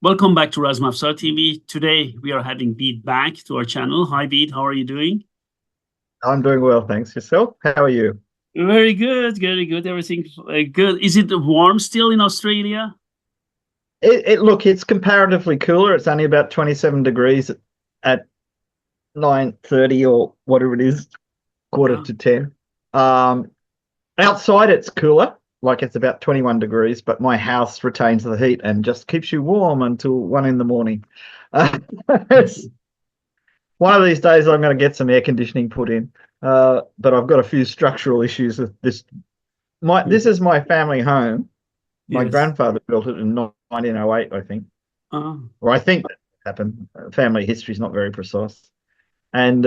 Welcome back to Razmafzar TV. Today we are having Bede back to our channel. Hi Bede, how are you doing? I'm doing well, thanks. Yourself? How are you? Very good, very good. Everything good. Is it warm still in Australia? Look, it's comparatively cooler. It's only about 27 degrees at 9:30 or whatever it is, quarter to 10. Outside it's cooler, like it's about 21 degrees, but my house retains the heat and just keeps you warm until 1 in the morning. It's one of these days I'm going to get some air conditioning put in, but I've got a few structural issues with this. This is my family home. My grandfather built it in 1908, I think. Or I think that happened. Family history is not very precise, and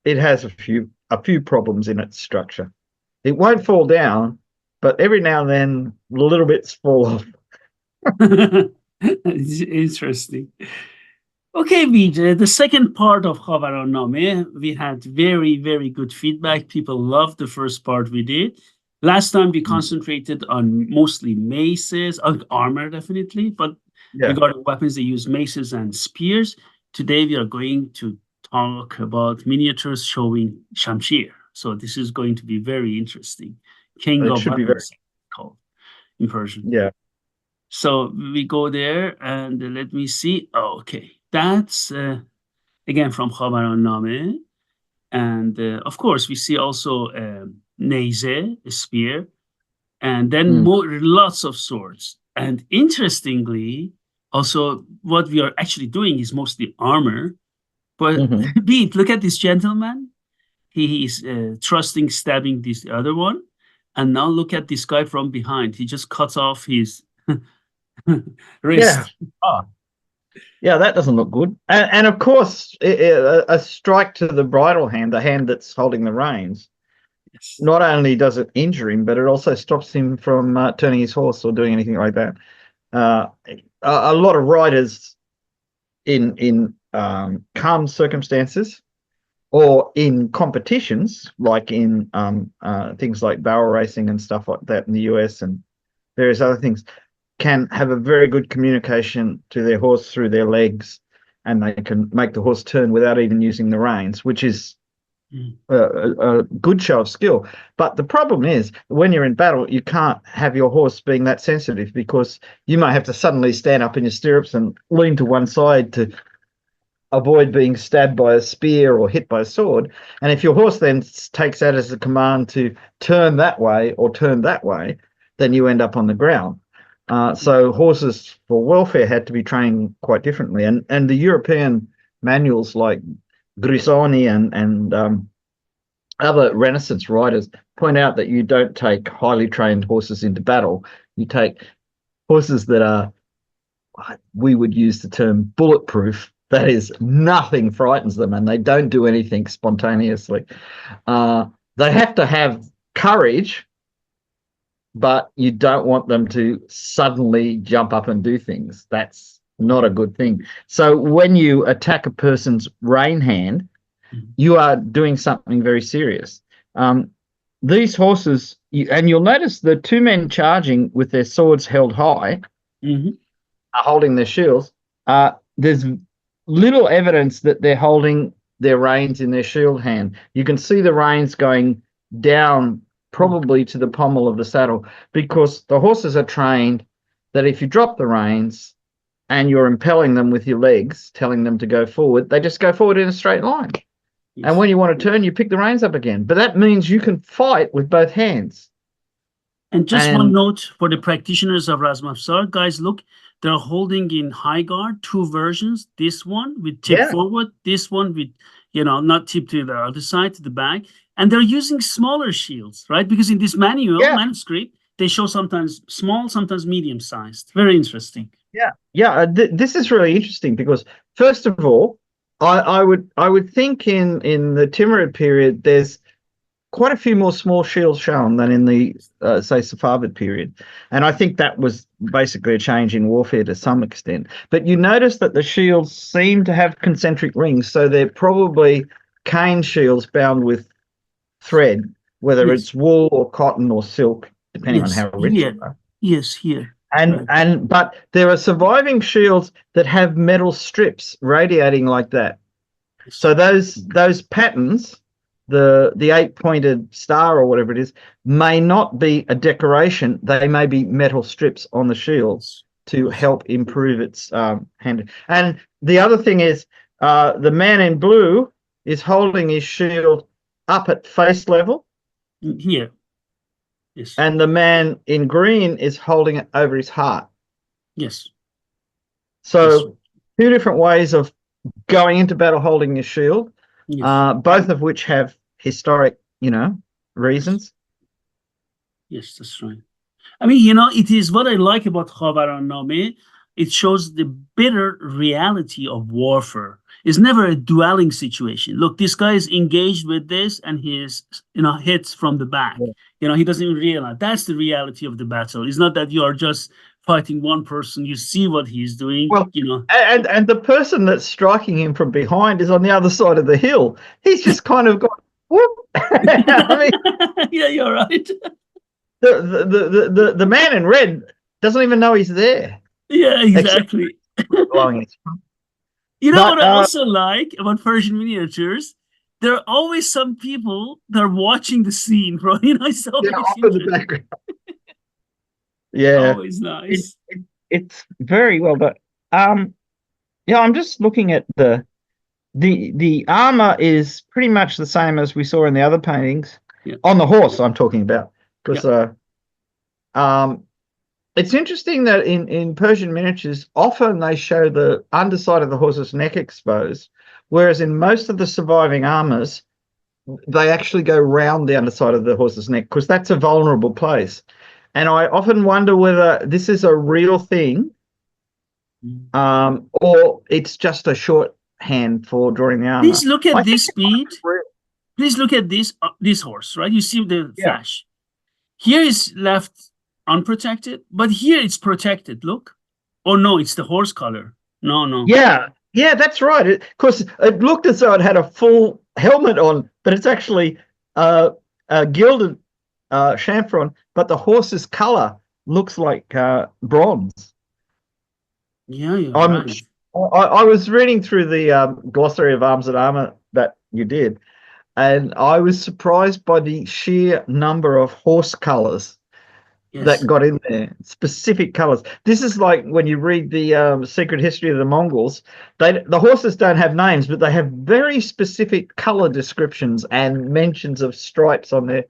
it has a few problems in its structure. It won't fall down, but every now and then little bits fall off. It's interesting. Okay, Bede, the second part of Ḥavarān-nāme, we had very, very good feedback. People loved the first part we did. Last time we concentrated on mostly maces, armor definitely, but regarding weapons, they use maces and spears. Today we are going to talk about miniatures showing Shamshir. So this is going to be very interesting. King of weapons called in Persian. Yeah. So we go there and let me see. Oh, okay. That's again from Ḥavarān-nāme. And of course, we see also neyze, a spear, and then lots of swords. And interestingly, also what we are actually doing is mostly armor. But Bede, look at this gentleman. He is thrusting, stabbing this other one. And now look at this guy from behind. He just cuts off his wrist. Yeah, that doesn't look good. And of course, a strike to the bridle hand, the hand that's holding the reins, not only does it injure him, but it also stops him from turning his horse or doing anything like that. A lot of riders in calm circumstances or in competitions, like in things like barrel racing and stuff like that in the US and various other things, can have a very good communication to their horse through their legs, and they can make the horse turn without even using the reins, which is a good show of skill. But the problem is, when you're in battle, you can't have your horse being that sensitive, because you might have to suddenly stand up in your stirrups and lean to one side to avoid being stabbed by a spear or hit by a sword. And if your horse then takes that as a command to turn that way or turn that way, then you end up on the ground. So horses for welfare had to be trained quite differently. And the European manuals like Grisoni and other Renaissance writers point out that you don't take highly trained horses into battle. You take horses that are, we would use the term bulletproof. That is, nothing frightens them and they don't do anything spontaneously. They have to have courage, but you don't want them to suddenly jump up and do things. That's not a good thing. So when you attack a person's rein hand, you are doing something very serious. These horses, and you'll notice the two men charging with their swords held high, are holding their shields. There's little evidence that they're holding their reins in their shield hand. You can see the reins going down probably to the pommel of the saddle, because the horses are trained that if you drop the reins and you're impelling them with your legs, telling them to go forward, they just go forward in a straight line. And when you want to turn, you pick the reins up again. But that means you can fight with both hands. And just one note for the practitioners of Razmafzar, guys, look, they're holding in high guard, two versions. This one with tip forward, this one with, not tip to the other side, to the back. And they're using smaller shields, right? Because in this manuscript, they show sometimes small, sometimes medium-sized. Very interesting. Yeah. This is really interesting because, first of all, I would think in the Timurid period, there's quite a few more small shields shown than in the, say, Safavid period. And I think that was basically a change in warfare to some extent. But you notice that the shields seem to have concentric rings, so they're probably cane shields bound with thread, whether it's wool or cotton or silk, depending on how rich they are. Yes, here. But there are surviving shields that have metal strips radiating like that. So those patterns, the 8-pointed star or whatever it is, may not be a decoration. They may be metal strips on the shields to help improve its hand. And the other thing is, the man in blue is holding his shield up at face level. Here. Yes. And the man in green is holding it over his heart. Yes. So two different ways of going into battle holding your shield, both of which have historic, reasons. Yes, that's right. I mean, it is what I like about Ḥavarān-nāme. It shows the bitter reality of warfare. It's never a dueling situation. Look, this guy is engaged with this and he is, hits from the back. He doesn't even realize. That's the reality of the battle. It's not that you are just fighting one person. You see what he's doing. Well, and the person that's striking him from behind is on the other side of the hill. He's just kind of gone, whoop. I mean, yeah, you're right. The man in red doesn't even know he's there. Yeah, exactly. What I also like about Persian miniatures, there are always some people that are watching the scene, bro. Off in the background. Yeah, always nice. It's very well done. I'm just looking at the armor is pretty much the same as we saw in the other paintings. On the horse, I'm talking about, because it's interesting that in Persian miniatures, often they show the underside of the horse's neck exposed, whereas in most of the surviving armors, they actually go round the underside of the horse's neck because that's a vulnerable place. And I often wonder whether this is a real thing, or it's just a shorthand for drawing the armor. Please look at this bead. Please look at this horse, right? You see the flash. Here is left unprotected, but here it's protected. Look. Oh no, it's the horse color. No. Yeah, that's right. Because it looked as though it had a full helmet on, but it's actually a gilded chamferon. But the horse's color looks like bronze. Yeah, you're right. I was reading through the glossary of arms and armor that you did, and I was surprised by the sheer number of horse colors that got in there, specific colors. This is like when you read the Secret History of the Mongols. The horses don't have names, but they have very specific color descriptions and mentions of stripes on their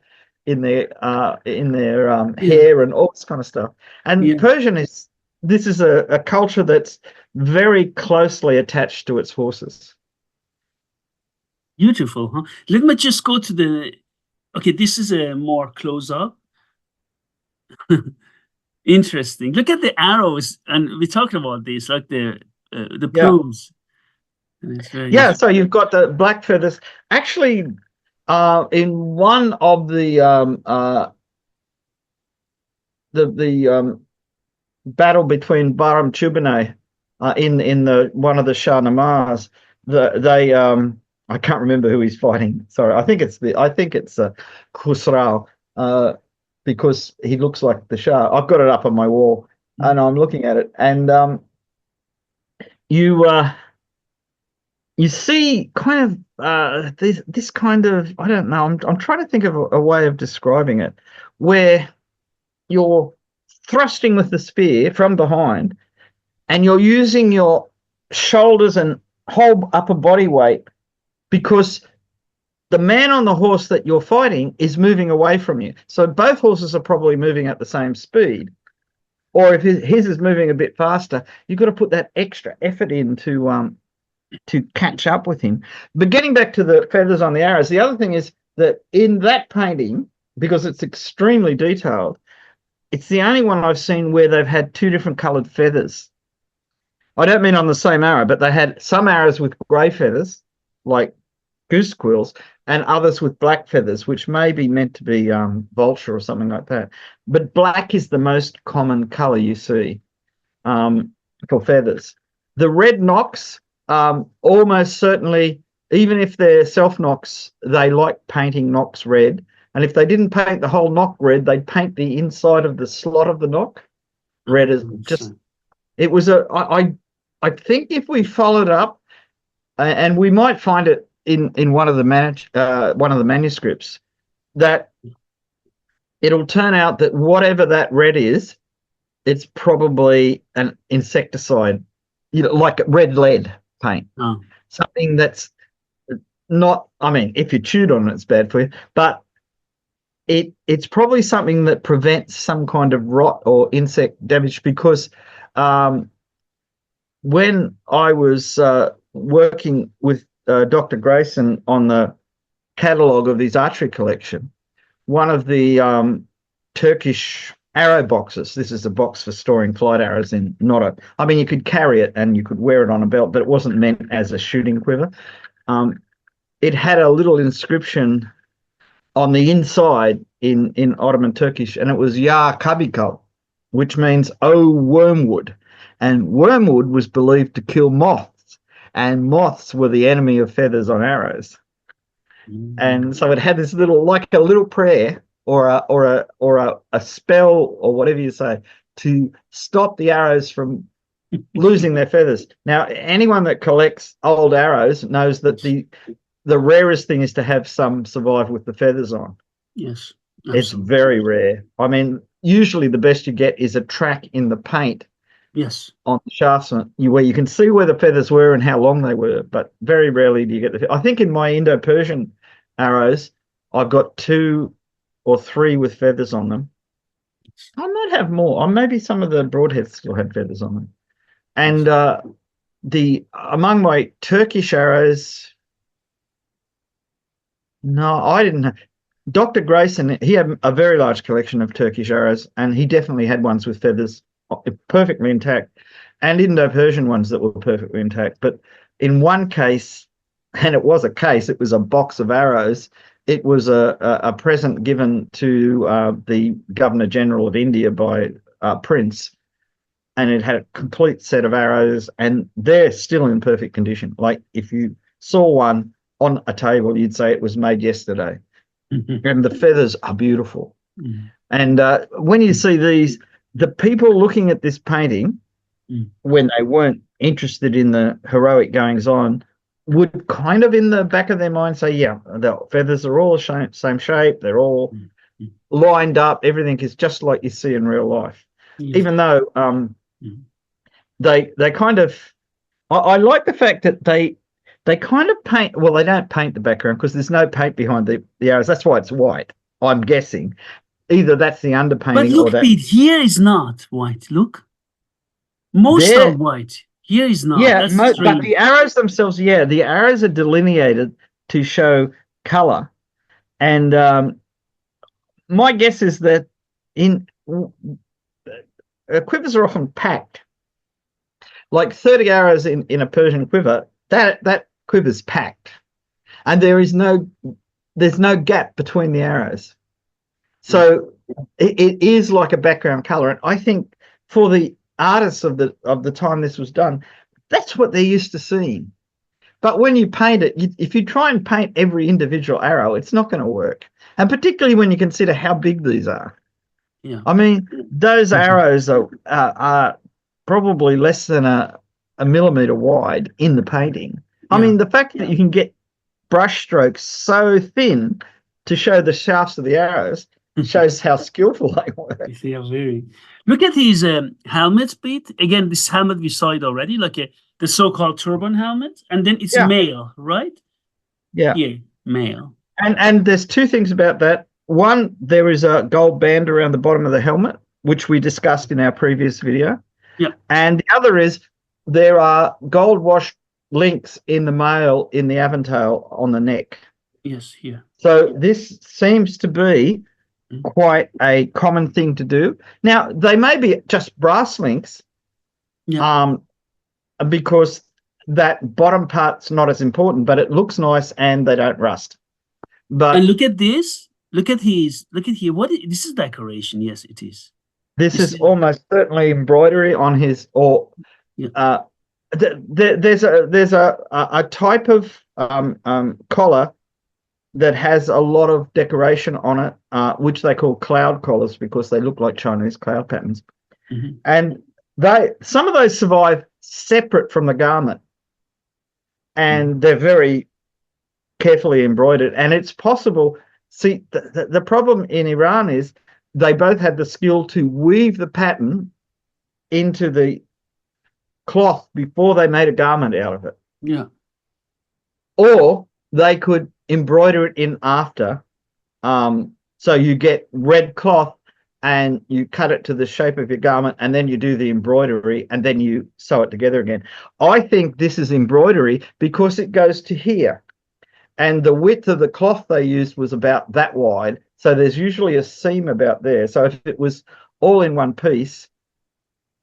hair and all this kind of stuff. And Persian is a culture that's very closely attached to its horses. Beautiful, huh? Let me just go to the. Okay, this is a more close up. Interesting. Look at the arrows, and we talked about this, like the plumes. So you've got the black feathers. Actually, in one of the battle between Bahram Chubinay in one of the Shah Namaz, I can't remember who he's fighting. Sorry, I think it's Khusrau. Because he looks like the Shah. I've got it up on my wall, and I'm looking at it, and you see kind of this kind of, I don't know. I'm trying to think of a way of describing it, where you're thrusting with the spear from behind, and you're using your shoulders and whole upper body weight, because the man on the horse that you're fighting is moving away from you. So both horses are probably moving at the same speed. Or if his is moving a bit faster, you've got to put that extra effort in to catch up with him. But getting back to the feathers on the arrows, the other thing is that in that painting, because it's extremely detailed, it's the only one I've seen where they've had two different coloured feathers. I don't mean on the same arrow, but they had some arrows with grey feathers, like goose quills, and others with black feathers, which may be meant to be vulture or something like that. But black is the most common colour you see for feathers. The red knocks, almost certainly, even if they're self-knocks, they like painting knocks red. And if they didn't paint the whole knock red, they'd paint the inside of the slot of the knock red. As just, it was I think if we followed up, and we might find it in one of the manuscripts, that it'll turn out that whatever that red is, it's probably an insecticide, like red lead paint, something that's not. I mean, if you chewed on it, it's bad for you, but it's probably something that prevents some kind of rot or insect damage, because when I was working with Dr. Grayson on the catalogue of his archery collection, one of the Turkish arrow boxes, this is a box for storing flight arrows in, I mean, you could carry it and you could wear it on a belt, but it wasn't meant as a shooting quiver. It had a little inscription on the inside in Ottoman Turkish, and it was Ya Kabikal, which means "Oh wormwood." And wormwood was believed to kill moths, and moths were the enemy of feathers on arrows. And so it had this little, like a little prayer or a spell or whatever you say, to stop the arrows from losing their feathers. Now, anyone that collects old arrows knows that the rarest thing is to have some survive with the feathers on. Yes, absolutely. It's very rare. I mean, usually the best you get is a track in the paint. Yes, on the shafts, where you can see where the feathers were and how long they were, but very rarely do you get I think in my Indo-Persian arrows, I've got 2 or 3 with feathers on them. I might have more. Or maybe some of the broadheads still had feathers on them. And among my Turkish arrows, no, I didn't have. Dr. Grayson, he had a very large collection of Turkish arrows, and he definitely had ones with feathers perfectly intact, and Indo-Persian ones that were perfectly intact. But in one case, and it was a box of arrows, it was a present given to the Governor General of India by Prince, and it had a complete set of arrows, and they're still in perfect condition. Like if you saw one on a table, you'd say it was made yesterday. And the feathers are beautiful. And when you see these, the people looking at this painting, when they weren't interested in the heroic goings on, would kind of in the back of their mind say, yeah, the feathers are all the same shape, they're all lined up, everything is just like you see in real life. Even though they kind of, I like the fact that they kind of paint, well, they don't paint the background because there's no paint behind the arrows. That's why it's white, I'm guessing. Either that's the underpainting, but look, or that. Pete, here is not white. Look, most are white. Here is not. Yeah, that's but the arrows themselves, the arrows are delineated to show color, and my guess is that quivers are often packed. Like 30 arrows in a Persian quiver, that quiver's packed, and there's no gap between the arrows. So it is like a background color, and I think for the artists of the time this was done, that's what they're used to seeing. But when you paint it, if you try and paint every individual arrow, it's not going to work, and particularly when you consider how big these are. Yeah, I mean, those arrows are probably less than a millimeter wide in the painting. I mean, the fact that you can get brush strokes so thin to show the shafts of the arrows shows how skillful they were. They are very. Look at these helmets, Pete. Again, this helmet we saw it already, like the so-called turban helmet, and then it's male, right? Yeah. Here, male. And there's two things about that. One, there is a gold band around the bottom of the helmet, which we discussed in our previous video. Yeah. And the other is there are gold washed links in the male in the aventail on the neck. Yes, here. So this seems to be quite a common thing to do. Now, they may be just brass links, because that bottom part's not as important, but it looks nice and they don't rust. But and look at this. Look at here. This is decoration. Yes, it is. This is almost certainly embroidery on his, or there's a type of collar that has a lot of decoration on it, which they call cloud collars because they look like Chinese cloud patterns. Mm-hmm. And some of those survive separate from the garment, and they're very carefully embroidered. And it's possible. See, the problem in Iran is they both had the skill to weave the pattern into the cloth before they made a garment out of it. Yeah. Or they could embroider it in after. So you get red cloth and you cut it to the shape of your garment, and then you do the embroidery, and then you sew it together again. I think this is embroidery because it goes to here. And the width of the cloth they used was about that wide. So there's usually a seam about there. So if it was all in one piece,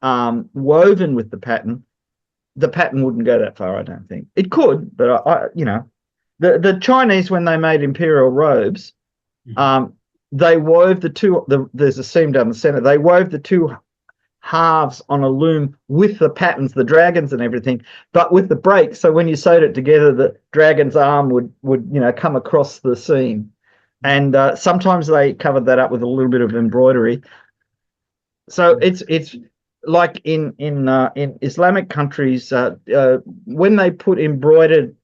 woven with the pattern wouldn't go that far, I don't think. It could, but the Chinese, when they made imperial robes, they wove there's a seam down the center. They wove the two halves on a loom with the patterns, the dragons and everything, but with the break. So when you sewed it together, the dragon's arm would come across the seam. And sometimes they covered that up with a little bit of embroidery. So it's like in Islamic countries, when they put embroidered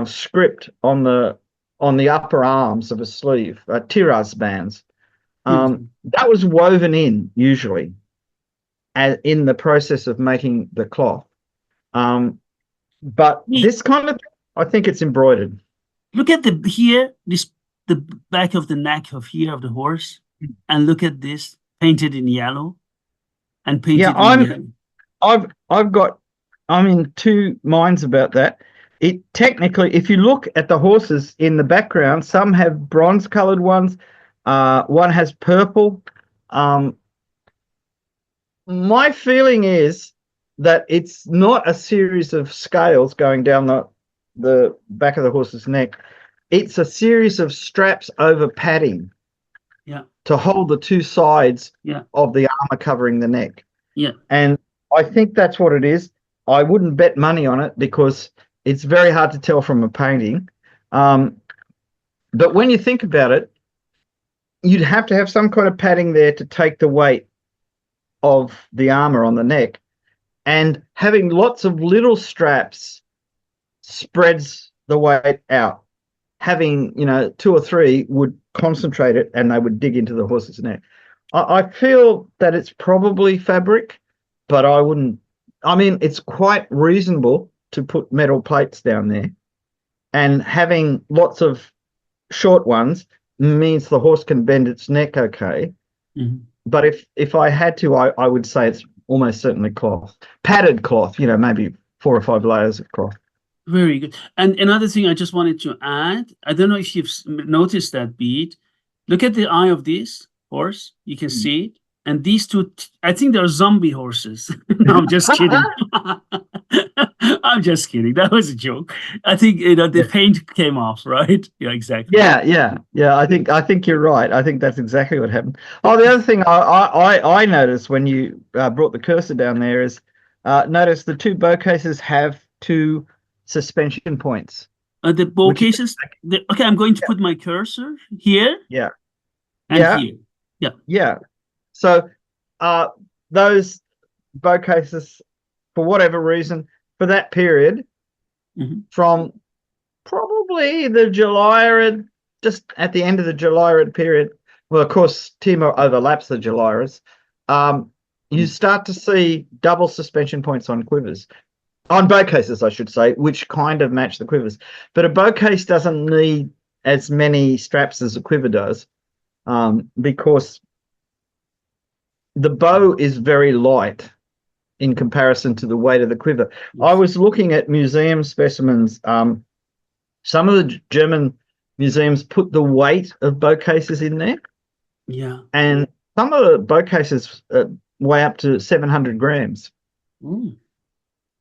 script on the upper arms of a sleeve, tiraz bands, that was woven in usually in the process of making the cloth. But this kind of, I think it's embroidered. Look at the back of the neck of the horse, and look at this painted in yellow and painted in yellow. I'm in two minds about that. It technically, if you look at the horses in the background, some have bronze colored ones, one has purple. My feeling is that it's not a series of scales going down the back of the horse's neck. It's a series of straps over padding to hold the two sides of the armor covering the neck. Yeah. And I think that's what it is. I wouldn't bet money on it because it's very hard to tell from a painting. But when you think about it, you'd have to have some kind of padding there to take the weight of the armor on the neck. And having lots of little straps spreads the weight out. Having, two or three would concentrate it and they would dig into the horse's neck. I feel that it's probably fabric, but it's quite reasonable to put metal plates down there. And having lots of short ones means the horse can bend its neck okay. Mm-hmm. But if I had to, I would say it's almost certainly cloth. Padded cloth, maybe 4 or 5 layers of cloth. Very good. And another thing I just wanted to add, I don't know if you've noticed that, Bede. Look at the eye of this horse. You can see it. And these two, I think they're zombie horses. No, I'm just kidding. I'm just kidding. That was a joke. I think the paint came off, right? Yeah, exactly. Yeah. I think you're right. I think that's exactly what happened. Oh, the other thing I noticed when you brought the cursor down there is notice the two bow cases have 2 suspension points. The bow cases. Okay, I'm going to put my cursor here. Yeah. And here. Yeah. Yeah. So those bow cases, for whatever reason, for that period, from probably the Jalayirid, just at the end of the Jalayirid period, well, of course, Timur overlaps the Jalayirid, you start to see double suspension points on quivers. On bow cases, I should say, which kind of match the quivers. But a bow case doesn't need as many straps as a quiver does, because the bow is very light in comparison to the weight of the quiver. I was looking at museum specimens. Some of the German museums put the weight of bow cases in there. Yeah. And some of the bow cases weigh up to 700 grams,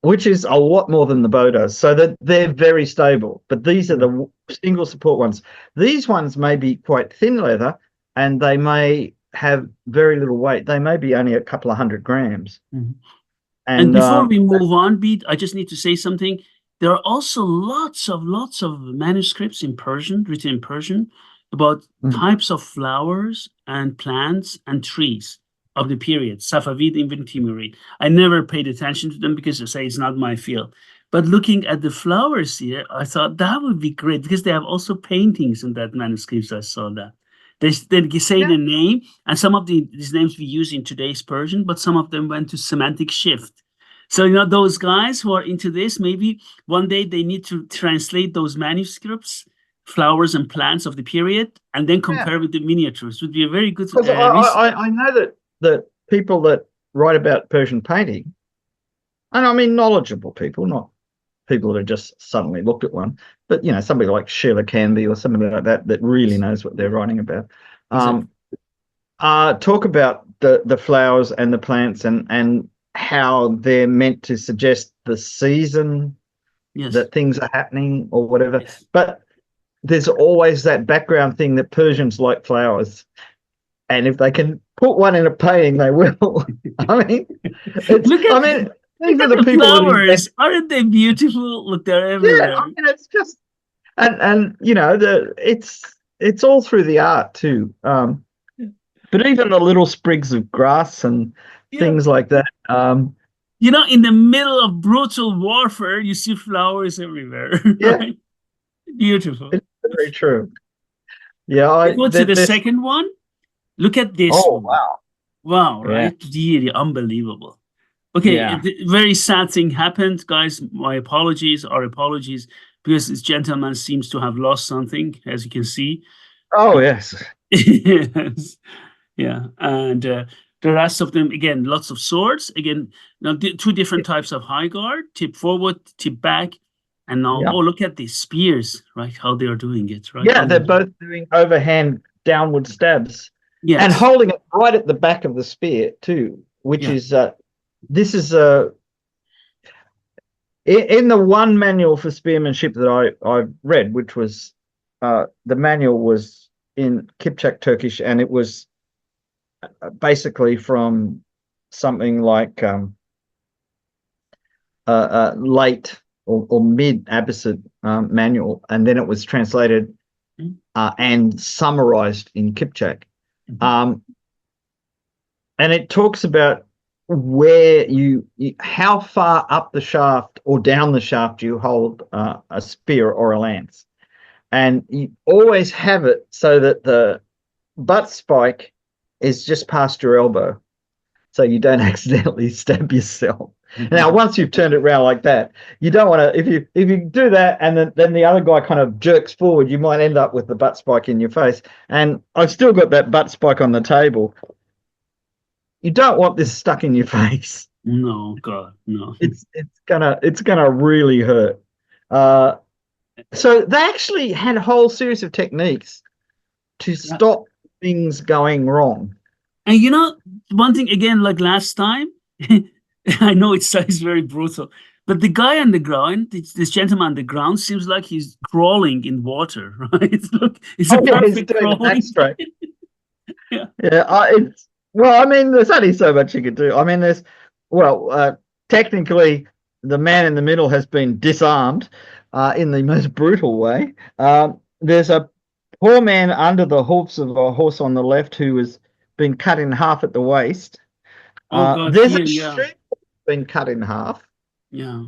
which is a lot more than the bow does. So that they're very stable. But these are the single support ones. These ones may be quite thin leather, and they may have very little weight. They may be only a couple of 100 grams. And before we move on, Bede, I just need to say something. There are also lots of manuscripts in Persian, written in Persian, about types of flowers and plants and trees of the period, Safavid, even Timurid. I never paid attention to them because I say it's not my field. But looking at the flowers here, I thought that would be great because they have also paintings in that manuscripts. I saw that. They say the name, and some of these names we use in today's Persian, but some of them went to semantic shift. So, you know, those guys who are into this, maybe one day they need to translate those manuscripts, flowers and plants of the period, and then compare with the miniatures. Would be a very good. I know that people that write about Persian painting, and I mean knowledgeable people, not people that have just suddenly looked at one, but you know, somebody like Sheila Canby or somebody like that that really knows what they're writing about. Talk about the flowers and the plants and how they're meant to suggest the season that things are happening or whatever. But there's always that background thing that Persians like flowers. And if they can put one in a painting, they will. I mean, these are the people flowers. Aren't they beautiful? Look, they're everywhere. Yeah, I mean, it's just, and you know, it's all through the art too. But even the little sprigs of grass and things like that. You know, in the middle of brutal warfare, you see flowers everywhere. Right? Beautiful. It's very true. Yeah. Go to the second one. Look at this. Oh, one. wow. Wow, right? Really unbelievable. Okay, a very sad thing happened, guys. My apologies, our apologies, because this gentleman seems to have lost something, as you can see. Oh, yes. Yes. Yeah, and the rest of them, again, lots of swords. Again, now two different types of high guard, tip forward, tip back. And now, oh, look at these spears, right? How they are doing it, right? Yeah, they're both doing overhand downward stabs. Yes. And holding it right at the back of the spear, too, which is, this is in the one manual for spearmanship that I read, which was, the manual was in Kipchak Turkish, and it was basically from something like late or mid Abbasid manual, and then it was translated and summarized in Kipchak. And it talks about where how far up the shaft or down the shaft you hold a spear or a lance, and you always have it so that the butt spike is just past your elbow, so you don't accidentally stab yourself. Now, once you've turned it around like that, you don't want to. If you do that, and then the other guy kind of jerks forward, you might end up with the butt spike in your face. And I've still got that butt spike on the table. You don't want this stuck in your face. No, God, no. It's gonna really hurt. So they actually had a whole series of techniques to stop things going wrong. And you know, one thing again, like last time. I know it sounds very brutal, but the guy on the ground, this gentleman on the ground, seems like he's crawling in water, right? Look, it's a perfect crawling. Well, I mean, there's only so much you could do. I mean, technically, the man in the middle has been disarmed in the most brutal way. There's a poor man under the hoofs of a horse on the left who has been cut in half at the waist. There's a sheep been cut in half. Yeah.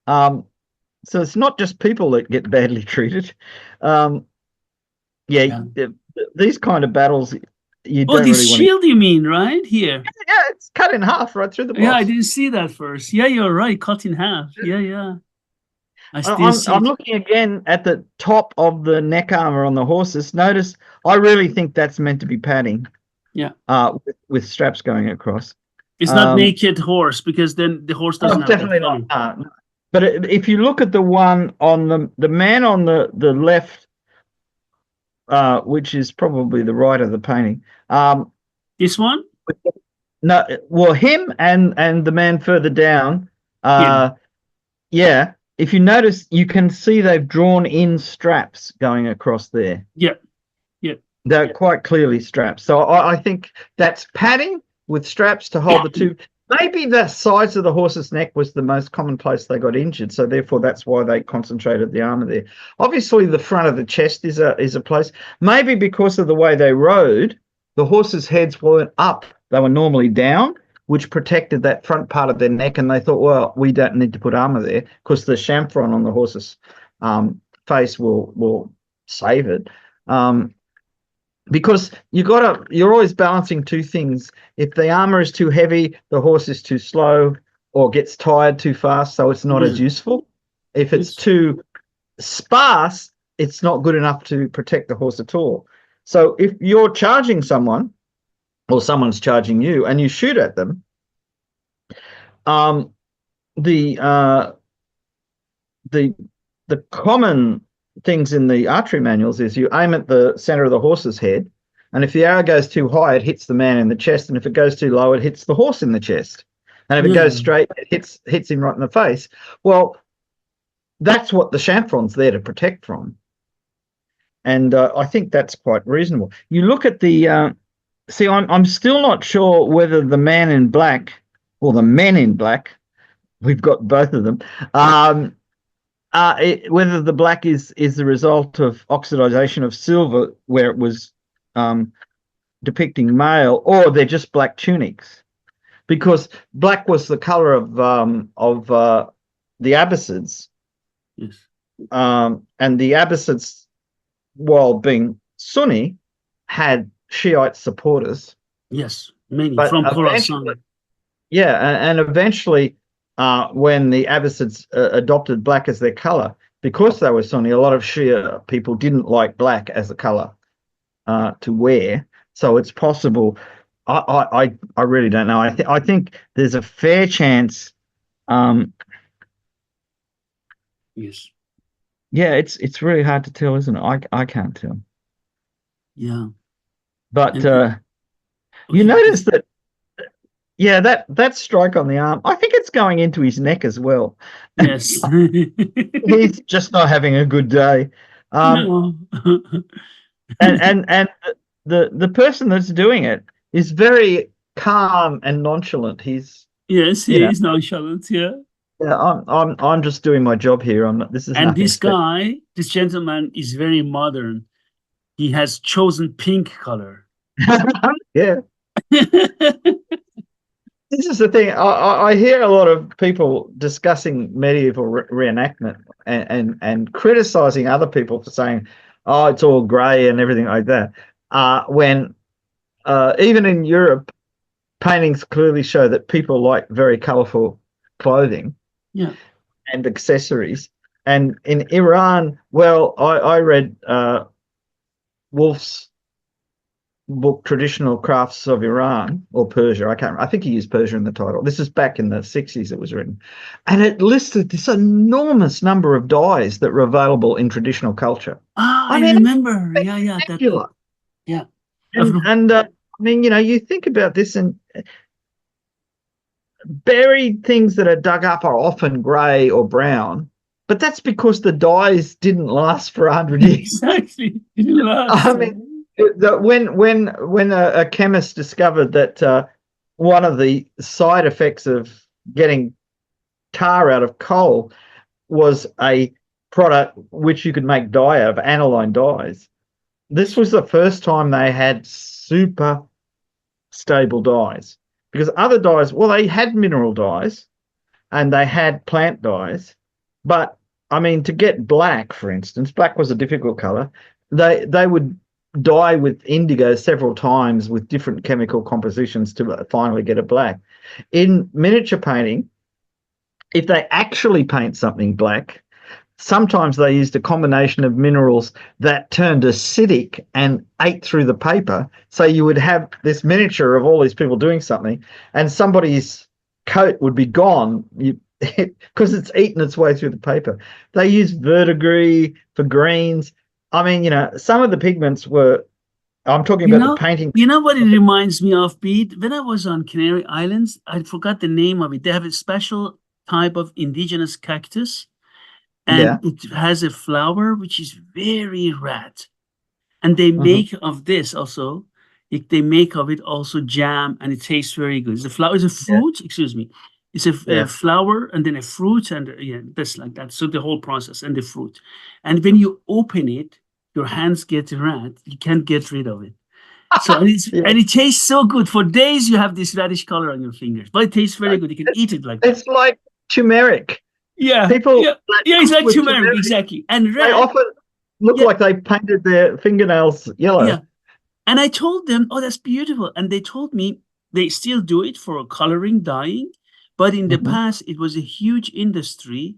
So it's not just people that get badly treated. These kind of battles, you don't this really shield, you mean, right here? Yeah, it's cut in half right through the boss. Yeah, I didn't see that first. Yeah, you're right, cut in half. Yeah. I still see I'm it. looking again at the top of the neck armor on the horses. Notice, I really think that's meant to be padding. Yeah. With straps going across. It's not naked horse, because then the horse doesn't have that Definitely color. not. No. But if you look at the one on the man on the left, which is probably the right of the painting. This one? No, well, him and the man further down. Yeah. If you notice, you can see they've drawn in straps going across there. Yeah. Yeah. They're quite clearly straps. So I think that's padding with straps to hold the two. Maybe the size of the horse's neck was the most common place they got injured, so therefore that's why they concentrated the armor there. Obviously, the front of the chest is a place. Maybe because of the way they rode, the horses' heads weren't up; they were normally down, which protected that front part of their neck. And they thought, well, we don't need to put armor there because the chamfron on the horse's face will save it. Because you're always balancing two things. If the armor is too heavy, the horse is too slow or gets tired too fast, so it's not as useful. If it's too sparse, it's not good enough to protect the horse at all. So if you're charging someone or someone's charging you and you shoot at them, the common things in the archery manuals is you aim at the center of the horse's head, and if the arrow goes too high, it hits the man in the chest, and if it goes too low, it hits the horse in the chest, and if it goes straight, it hits him right in the face. Well, that's what the chamfron's there to protect from, and I think that's quite reasonable. You look at the see, I'm still not sure whether the man in black or the men in black, we've got both of them, whether the black is the result of oxidization of silver, where it was depicting male, or they're just black tunics, because black was the color of the Abbasids. Yes. And the Abbasids, while being Sunni, had Shiite supporters. Yes, many from Khorasan. Yeah, and eventually, when the Abbasids adopted black as their color, because they were Sunni, a lot of Shia people didn't like black as a color to wear. So it's possible. I really don't know. I think there's a fair chance. Yes. Yeah, it's really hard to tell, isn't it? I can't tell. Yeah. But you notice that. Yeah, that strike on the arm, I think it's going into his neck as well. Yes. He's just not having a good day. No. and the person that's doing it is very calm and nonchalant. He's nonchalant. Yeah. Yeah, I'm just doing my job here. I'm not. This is. And this guy, this gentleman, is very modern. He has chosen pink color. Yeah. This is the thing. I hear a lot of people discussing medieval reenactment and criticizing other people for saying, "Oh, it's all grey and everything like that." When even in Europe, paintings clearly show that people like very colourful clothing, and accessories. And in Iran, well, I read Wolf's book, Traditional Crafts of Iran, or Persia. I think he used Persia in the title. This is back in the 60s it was written. And it listed this enormous number of dyes that were available in traditional culture. I remember. Yeah. Yeah. And I mean, you think about this, and buried things that are dug up are often grey or brown, but that's because the dyes didn't last for 100 years. Exactly. Didn't last. I mean, when a chemist discovered that one of the side effects of getting tar out of coal was a product which you could make dye out of, aniline dyes, this was the first time they had super stable dyes. Because other dyes, well, they had mineral dyes and they had plant dyes, but I mean, to get black, for instance, black was a difficult color. They would dye with indigo several times with different chemical compositions to finally get it black. In miniature painting, if they actually paint something black, sometimes they used a combination of minerals that turned acidic and ate through the paper. So you would have this miniature of all these people doing something, and somebody's coat would be gone because it's eaten its way through the paper. They used verdigris for greens. I mean, some of the pigments were, I'm talking about the painting. You know what it reminds me of, Bede? When I was on Canary Islands, I forgot the name of it. They have a special type of indigenous cactus, and it has a flower which is very red. And they make of this also, they make of it also jam, and it tastes very good. The flower is a fruit, excuse me. It's a flower and then a fruit, and that's like that. So the whole process and the fruit. And when you open it, your hands get red. You can't get rid of it. So and it tastes so good. For days you have this reddish color on your fingers, but it tastes very good. You can eat it like that. It's like turmeric. Yeah. People it's like turmeric, exactly. And red. They often look like they painted their fingernails yellow. Yeah. And I told them, oh, that's beautiful. And they told me they still do it for coloring, dyeing. But in the past, it was a huge industry.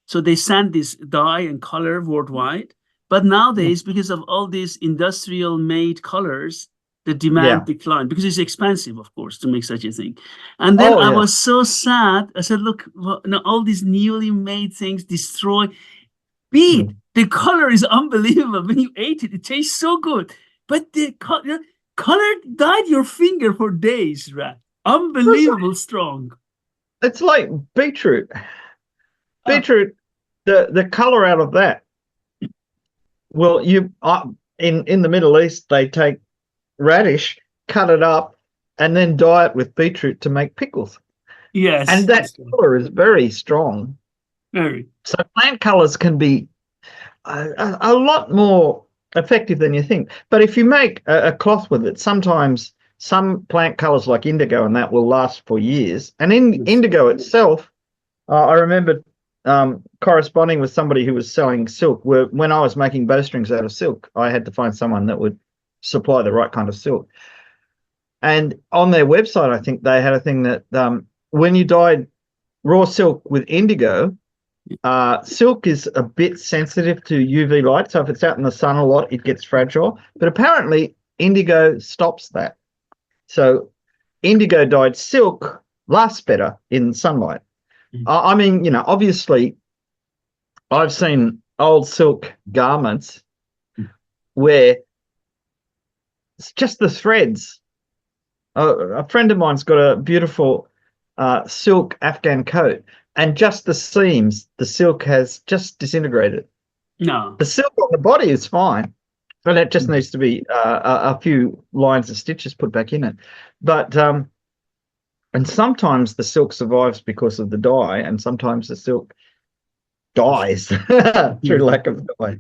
So they send this dye and color worldwide. But nowadays, because of all these industrial made colors, the demand declined because it's expensive, of course, to make such a thing. And then I was so sad. I said, look, all these newly made things destroy. Bede, the color is unbelievable. When you ate it, it tastes so good. But the color dyed your finger for days, right? Unbelievable strong. It's like beetroot. Beetroot, the color out of that. Well, in the Middle East, they take radish, cut it up, and then dye it with beetroot to make pickles. Yes. And that color is very strong. Very. So plant colors can be a lot more effective than you think. But if you make a cloth with it, sometimes some plant colors like indigo and that will last for years. And in indigo itself, I remember corresponding with somebody who was selling silk. When I was making bowstrings out of silk, I had to find someone that would supply the right kind of silk. And on their website, I think they had a thing that when you dyed raw silk with indigo, silk is a bit sensitive to UV light. So if it's out in the sun a lot, it gets fragile. But apparently indigo stops that. So indigo dyed silk lasts better in sunlight. I mean, obviously I've seen old silk garments where it's just the threads. A friend of mine's got a beautiful silk Afghan coat, and just the seams, the silk has just disintegrated. No. The silk on the body is fine, but it just needs to be a few lines of stitches put back in it. But and sometimes the silk survives because of the dye, and sometimes the silk dies through lack of dye.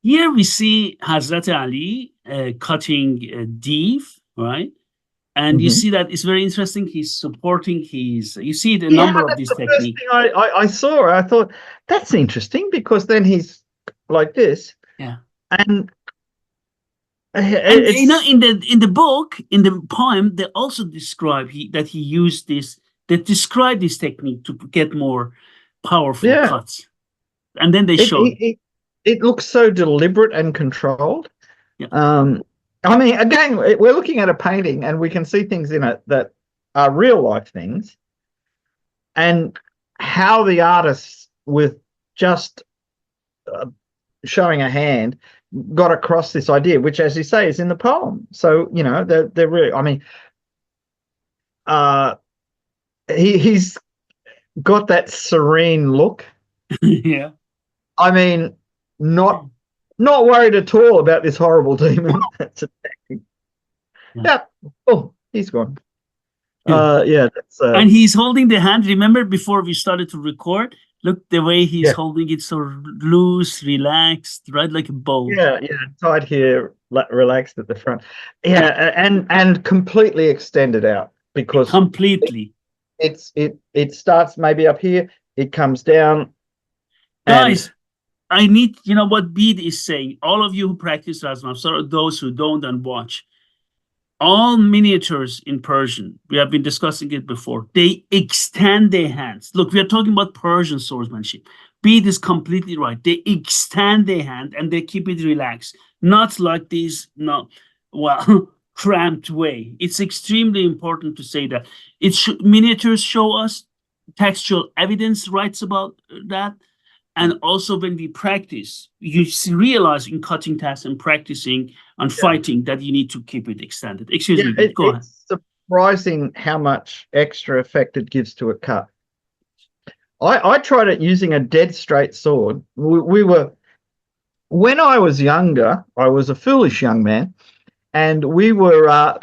Here we see Hazrat Ali cutting a deef, right? And you see that it's very interesting. He's supporting you see the number of these techniques. I saw, I thought, that's interesting, because then he's like this. Yeah. And in the book, in the poem, they also describe that he used this. They describe this technique to get more powerful cuts, and then they show it looks so deliberate and controlled. Yeah. I mean, again, we're looking at a painting, and we can see things in it that are real life things, and how the artists, with just showing a hand, got across this idea, which, as you say, is in the poem. So they're really, I mean, he's got that serene look. Yeah. I mean, not worried at all about this horrible demon that's attacking. Yeah. Oh, he's gone. That's, and he's holding the hand. Remember, before we started to record, look the way he's holding it, so loose, relaxed, right, like a bow. Yeah, tied here, relaxed at the front. Yeah, and completely extended out, because completely. It starts maybe up here, it comes down. Guys, I need, what Bede is saying. All of you who practice Razmafzar, those who don't and watch, all miniatures in Persian, we have been discussing it before, they extend their hands. Look, we are talking about Persian swordsmanship. Bede is completely right. They extend their hand and they keep it relaxed, not like this, no, well, cramped way. It's extremely important to say that. Miniatures show us textual evidence writes about that. And also when we practice, you realize in cutting tasks and practicing and fighting that you need to keep it extended. Excuse me, go ahead. It's surprising how much extra effect it gives to a cut. I tried it using a dead straight sword. When I was younger, I was a foolish young man, and we were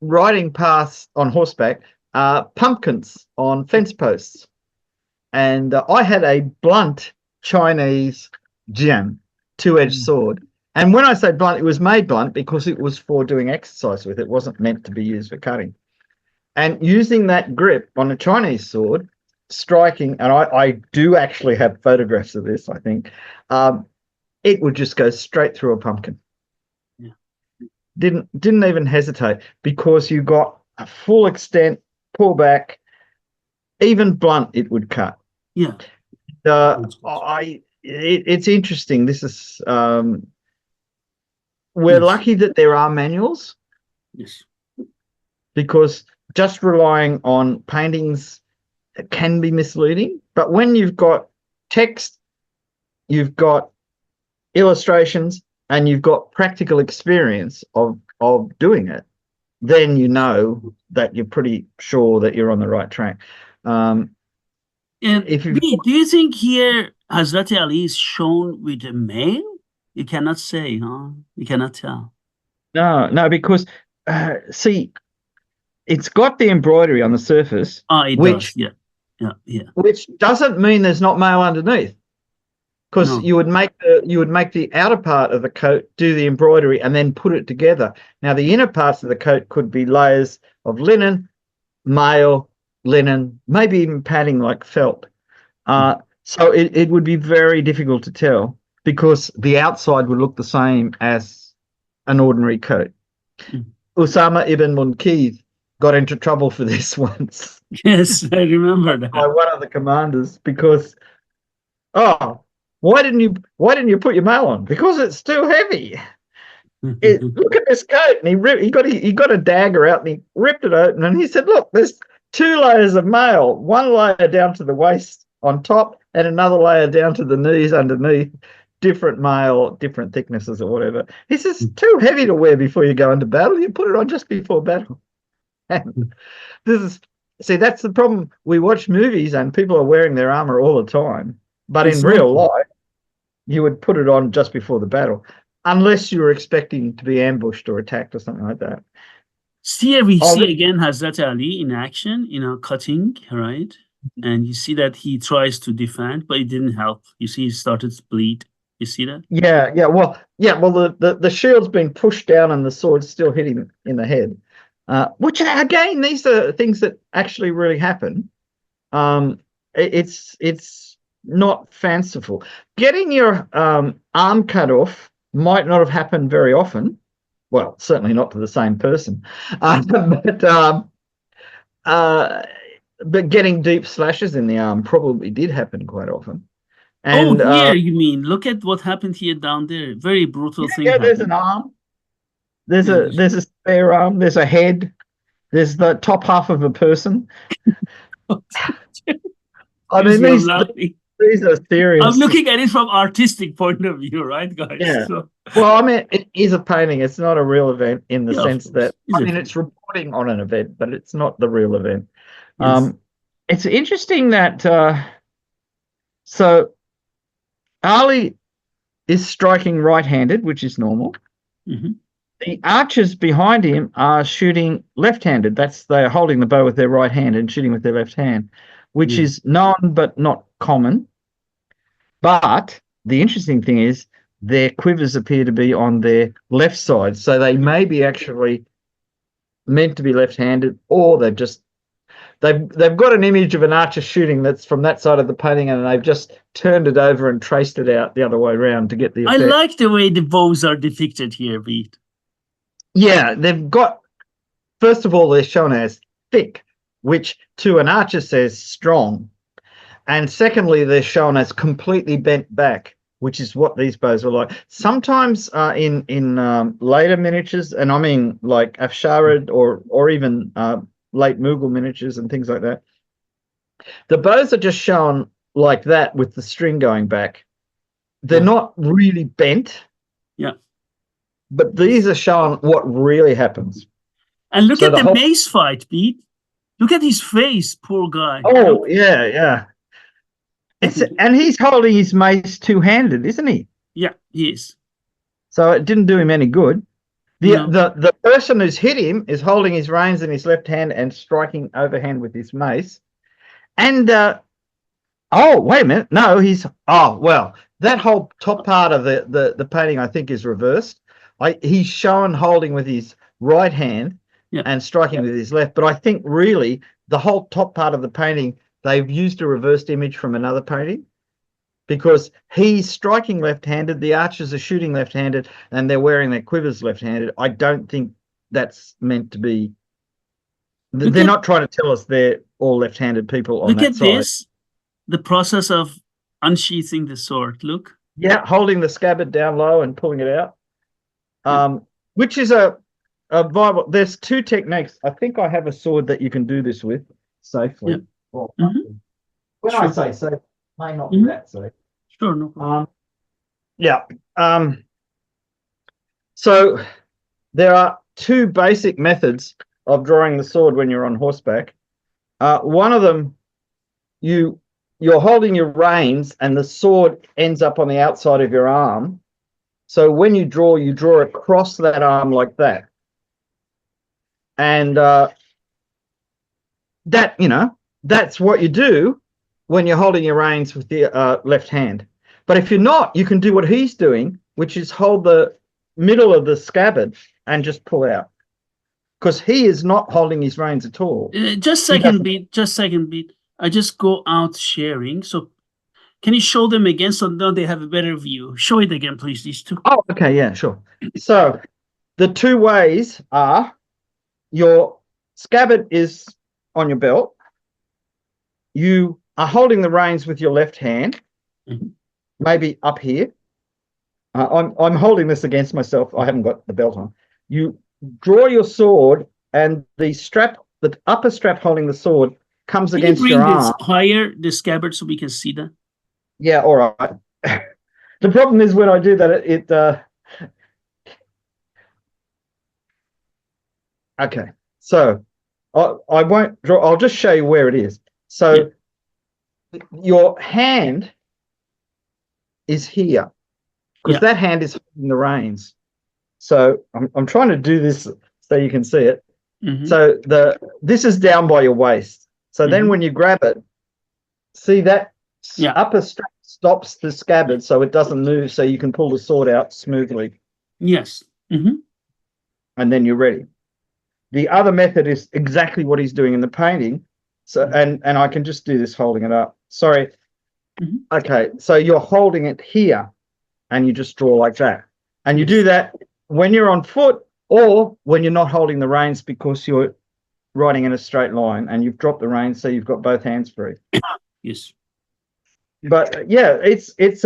riding past on horseback pumpkins on fence posts. And I had a blunt Chinese jian, two-edged sword. And when I say blunt, it was made blunt because it was for doing exercise with. It wasn't meant to be used for cutting. And using that grip on a Chinese sword, striking, and I do actually have photographs of this, I think, it would just go straight through a pumpkin. Yeah. Didn't even hesitate, because you got a full extent pullback. Even blunt, it would cut. Yeah. It's interesting. This is we're lucky that there are manuals. Yes. Because just relying on paintings can be misleading. But when you've got text, you've got illustrations, and you've got practical experience of doing it, then you know that you're pretty sure that you're on the right track. And do you think here Hazrat Ali is shown with a male? You cannot say, huh? You cannot tell. No, because see, it's got the embroidery on the surface. It does. Yeah. Which doesn't mean there's not mail underneath, because you would make the outer part of the coat do the embroidery and then put it together. Now the inner parts of the coat could be layers of linen, mail, linen, maybe even padding like felt. So it would be very difficult to tell, because the outside would look the same as an ordinary coat. Usama ibn Munqidh got into trouble for this once. Yes, I remember that. By one of the commanders, because why didn't you put your mail on? Because it's too heavy. Look at this coat, and he got a dagger out and he ripped it open, and he said, look, there's 2 layers of mail, one layer down to the waist on top and another layer down to the knees underneath, different mail, different thicknesses or whatever. He says, it's too heavy to wear before you go into battle. You put it on just before battle. And that's the problem. We watch movies and people are wearing their armor all the time, but in real life, you would put it on just before the battle, unless you were expecting to be ambushed or attacked or something like that. Here we see again Hazrat Ali in action, cutting, right? And you see that he tries to defend, but it didn't help. You see, he started to bleed. You see that? Yeah. Well, the shield's been pushed down and the sword's still hitting him in the head. Which again, these are things that actually really happen. It's not fanciful. Getting your arm cut off might not have happened very often. Well, certainly not to the same person. But getting deep slashes in the arm probably did happen quite often. And here you mean? Look at what happened here down there. Very brutal thing. Yeah, there's an arm. There's a spare arm. There's a head. There's the top half of a person. I mean, these are serious. I'm looking at it from artistic point of view, right, guys? Yeah. So. Well, I mean, it is a painting. It's not a real event in the sense that, it's reporting on an event, but it's not the real event. Yes. It's interesting that, so Ali is striking right-handed, which is normal. Mm-hmm. The archers behind him are shooting left-handed. They're holding the bow with their right hand and shooting with their left hand, which is known but not common. But the interesting thing is their quivers appear to be on their left side, so they may be actually meant to be left-handed, or they've got an image of an archer shooting that's from that side of the painting, and they've just turned it over and traced it out the other way around to get the effect. I like the way the bows are depicted here, Bede. Yeah, they've got, first of all, they're shown as thick, which to an archer says strong. and secondly, they're shown as completely bent back, which is what these bows are like. Sometimes in later miniatures, and I mean like Afsharid or even late Mughal miniatures and things like that, the bows are just shown like that with the string going back. They're not really bent. Yeah. But these are showing what really happens. And look at the mace fight, Pete. Look at his face, poor guy. Oh, yeah. And he's holding his mace two-handed, isn't he? Yeah, he is. So it didn't do him any good. The person who's hit him is holding his reins in his left hand and striking overhand with his mace. And oh, wait a minute. No, that whole top part of the painting I think is reversed. He's shown holding with his right hand and striking with his left. But I think really the whole top part of the painting, they've used a reversed image from another painting, because he's striking left-handed, the archers are shooting left-handed, and they're wearing their quivers left-handed. I don't think that's meant to be. They're not trying to tell us they're all left-handed people on that side. Look at this, the process of unsheathing the sword. Look. Yeah, holding the scabbard down low and pulling it out. Which is a viable. There's two techniques. I think I have a sword that you can do this with safely. Yeah. Well, when I say safe, may not be that safe. Sure, no problem. So there are two basic methods of drawing the sword when you're on horseback. One of them, you're holding your reins and the sword ends up on the outside of your arm. So when you draw across that arm like that. And that's what you do when you're holding your reins with the left hand. But if you're not, you can do what he's doing, which is hold the middle of the scabbard and just pull out. Because he is not holding his reins at all. Just second beat. I just go out sharing. So can you show them again so now they have a better view? Show it again, please, these two. Oh, okay, yeah, sure. So the two ways are your scabbard is on your belt. You are holding the reins with your left hand, maybe up here. I'm holding this against myself. I haven't got the belt on. You draw your sword and the upper strap holding the sword comes against your arm. Can you bring this higher, the scabbard, so we can see that? Yeah, all right. The problem is when I do that, okay, so I won't draw. I'll just show you where it is. So your hand is here because that hand is holding the reins. So I'm trying to do this so you can see it. So this is down by your waist. So then when you grab it, see that upper strap stops the scabbard so it doesn't move, so you can pull the sword out smoothly. Yes. And then you're ready. The other method is exactly what he's doing in the painting. So and I can just do this holding it up. Sorry. Okay, so you're holding it here and you just draw like that. And you do that when you're on foot or when you're not holding the reins because you're riding in a straight line and you've dropped the reins, so you've got both hands free. Yes. But yeah, it's yes.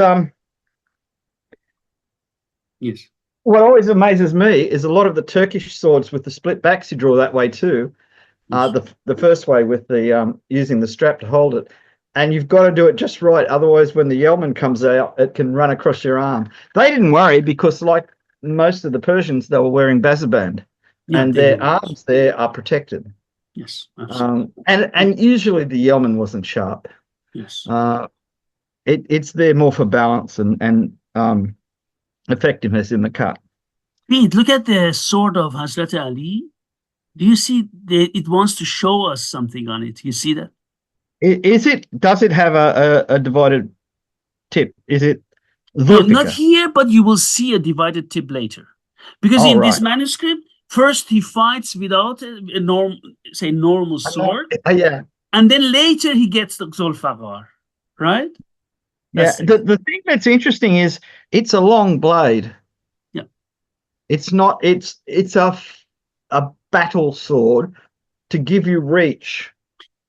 What always amazes me is a lot of the Turkish swords with the split backs you draw that way too. The first way with the using the strap to hold it, and you've got to do it just right, otherwise when the yeoman comes out it can run across your arm. They didn't worry because like most of the Persians, they were wearing bazaband, and their arms there are protected. Yes, and usually the yeoman wasn't sharp. Yes. It's there more for balance and effectiveness in the cut. Pete, look at the sword of Hazrat Ali. Do you see it wants to show us something on it? You see that? Does it have a divided tip? Is it no, not here, but you will see a divided tip later. Because in this manuscript, first he fights without a normal sword. And then later he gets the Zulfagar, right? The thing that's interesting is it's a long blade. Yeah. It's not, it's a battle sword to give you reach.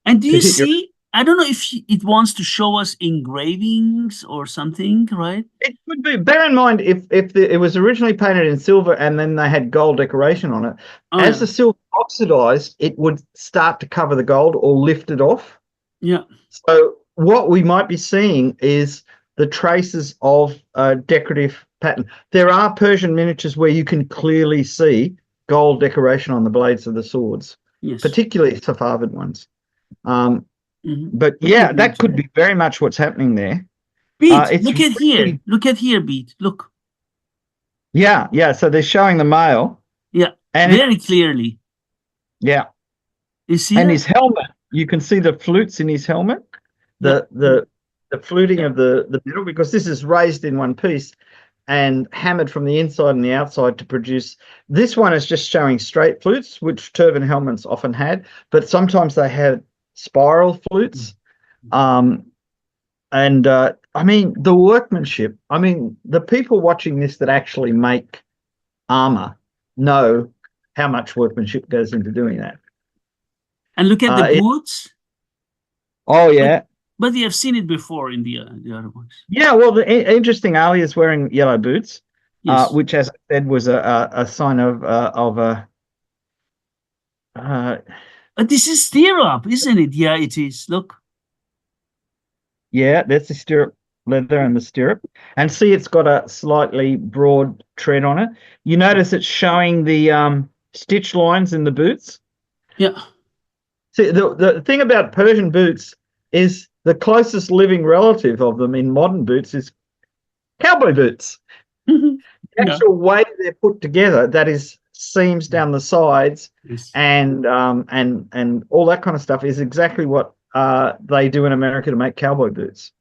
And do you see I don't know if it wants to show us engravings or something, right? It could be. Bear in mind, if it was originally painted in silver and then they had gold decoration on it, as the silver oxidized, it would start to cover the gold or lift it off. Yeah. So what we might be seeing is the traces of a decorative pattern. There are Persian miniatures where you can clearly see gold decoration on the blades of the swords, particularly Safavid ones. But yeah, that could be very much what's happening there. Bede, look at here. Look at here, Bede. Look. Yeah, yeah. So they're showing the male. Yeah, and very clearly. Yeah. You see and his helmet. You can see the flutes in his helmet. The fluting of the metal, because this is raised in one piece and hammered from the inside and the outside to produce. This one is just showing straight flutes, which turban helmets often had, but sometimes they had spiral flutes. I mean, the workmanship, I mean, the people watching this that actually make armor know how much workmanship goes into doing that. And look at the boots. Oh, yeah. But you have seen it before in the other ones. Yeah, well, the interesting, ʿAli is wearing yellow boots, which, as I said, was a sign of a... But this is stirrup, isn't it? Yeah, it is. Look. Yeah, that's the stirrup leather and the stirrup. And see, it's got a slightly broad tread on it. You notice it's showing the stitch lines in the boots. Yeah. See, the thing about Persian boots is the closest living relative of them in modern boots is cowboy boots. The actual way they're put together, that is seams down the sides and all that kind of stuff, is exactly what they do in America to make cowboy boots.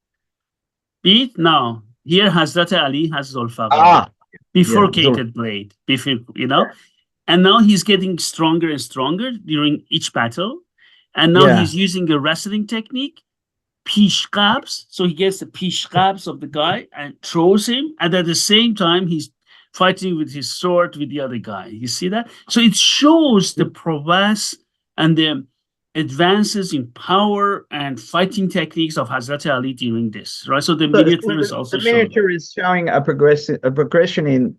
Bede, now here Hazrat Ali has Zulfaqar, bifurcated blade, you know, and now he's getting stronger and stronger during each battle, and now he's using a wrestling technique, pishqabs, so he gets the pishqabs of the guy and throws him, and at the same time he's fighting with his sword with the other guy. You see that? So it shows the prowess and the advances in power and fighting techniques of Hazrat Ali during this, right? So the miniature is also the miniature is showing a progression in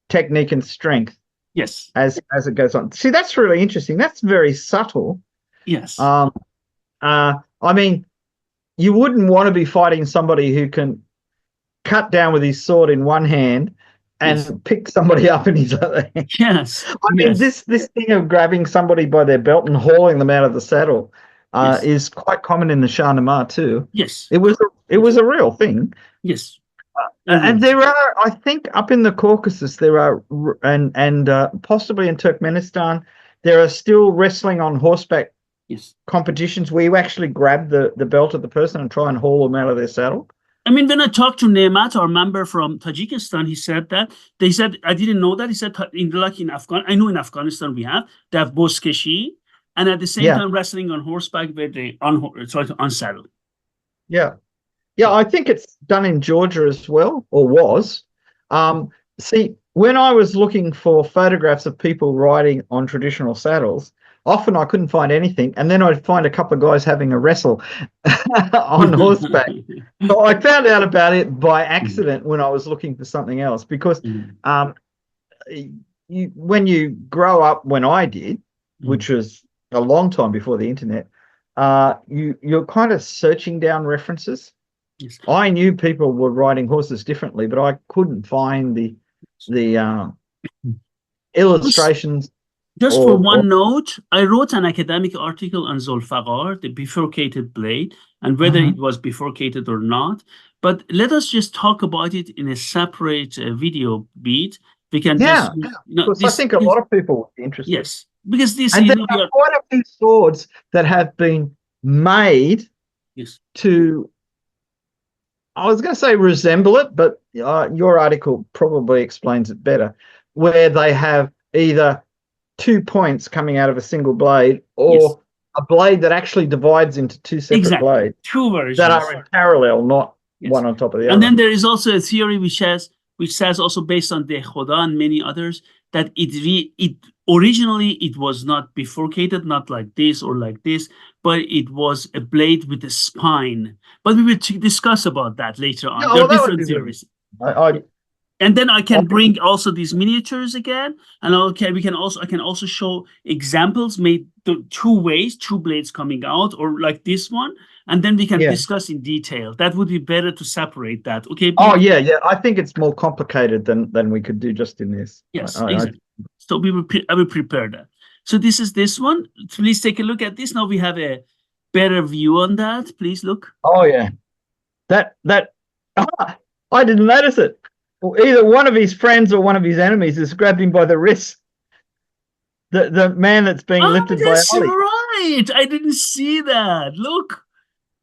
technique and strength. Yes, as it goes on. See, that's really interesting. That's very subtle. Yes. I mean, you wouldn't want to be fighting somebody who can cut down with his sword in one hand and pick somebody up in his other hand. Yes. I mean, this thing of grabbing somebody by their belt and hauling them out of the saddle is quite common in the Shah-Namah too. Yes. It was a real thing. Yes. And there are, I think, up in the Caucasus, there are, and possibly in Turkmenistan, there are still wrestling on horseback competitions where you actually grab the belt of the person and try and haul them out of their saddle. I mean, when I talked to Nemat, our member from Tajikistan, he said that. They said, I didn't know that. He said, I know in Afghanistan they have bozkeshi, and at the same time wrestling on horseback where they on saddle. Yeah. Yeah, I think it's done in Georgia as well, or was. See, when I was looking for photographs of people riding on traditional saddles, often I couldn't find anything, and then I'd find a couple of guys having a wrestle on horseback. So I found out about it by accident when I was looking for something else, because when you grow up, when I did, which was a long time before the internet, you're kind of searching down references. Yes. I knew people were riding horses differently, but I couldn't find the illustrations. Just for one note, I wrote an academic article on Zulfaqar, the bifurcated blade, and whether it was bifurcated or not. But let us just talk about it in a separate video, Bede. We can I think a lot of people would be interested. Yes, because this and there are quite a few swords that have been made to, I was going to say resemble it, but your article probably explains it better, where they have either 2 points coming out of a single blade or a blade that actually divides into two separate blades. Two versions that are in parallel, not one on top of the other. And then there is also a theory which says also based on the Khuda and many others, that it originally it was not bifurcated, not like this or like this, but it was a blade with a spine. But we will discuss about that later on. There are different theories. And then I can bring also these miniatures again, and I can also show examples made the two ways, two blades coming out, or like this one, and then we can discuss in detail. That would be better to separate that. Okay. Oh yeah. I think it's more complicated than we could do just in this. Yes, exactly. So I will prepare that. So this is this one. Please take a look at this. Now we have a better view on that. Please look. Oh yeah, I didn't notice it. Either one of his friends or one of his enemies has grabbed him by the wrist. The man that's being lifted by that's ʿAli. Right. I didn't see that. Look.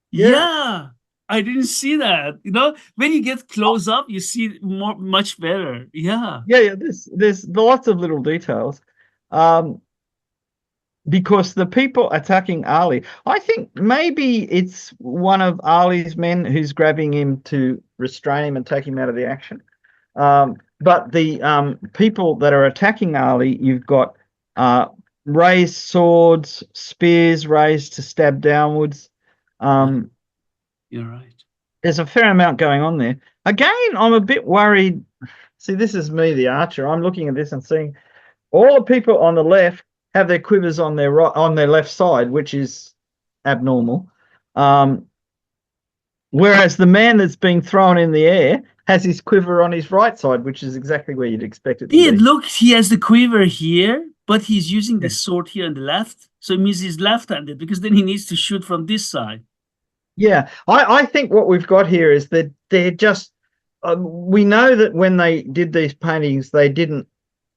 Yeah. I didn't see that. You know, when you get close up, you see much better. Yeah. Yeah. There's lots of little details. Because the people attacking ʿAli, I think maybe it's one of ʿAli's men who's grabbing him to restrain him and take him out of the action. But the people that are attacking ʿAli, you've got raised swords, spears raised to stab downwards. You're right. There's a fair amount going on there. Again, I'm a bit worried. See, this is me, the archer. I'm looking at this and seeing all the people on the left have their quivers on their left side, which is abnormal. Whereas the man that's being thrown in the air has his quiver on his right side, which is exactly where you'd expect it to be. Look, he has the quiver here, but he's using the sword here on the left. So it means he's left-handed, because then he needs to shoot from this side. Yeah, I think what we've got here is that they're just... we know that when they did these paintings, they didn't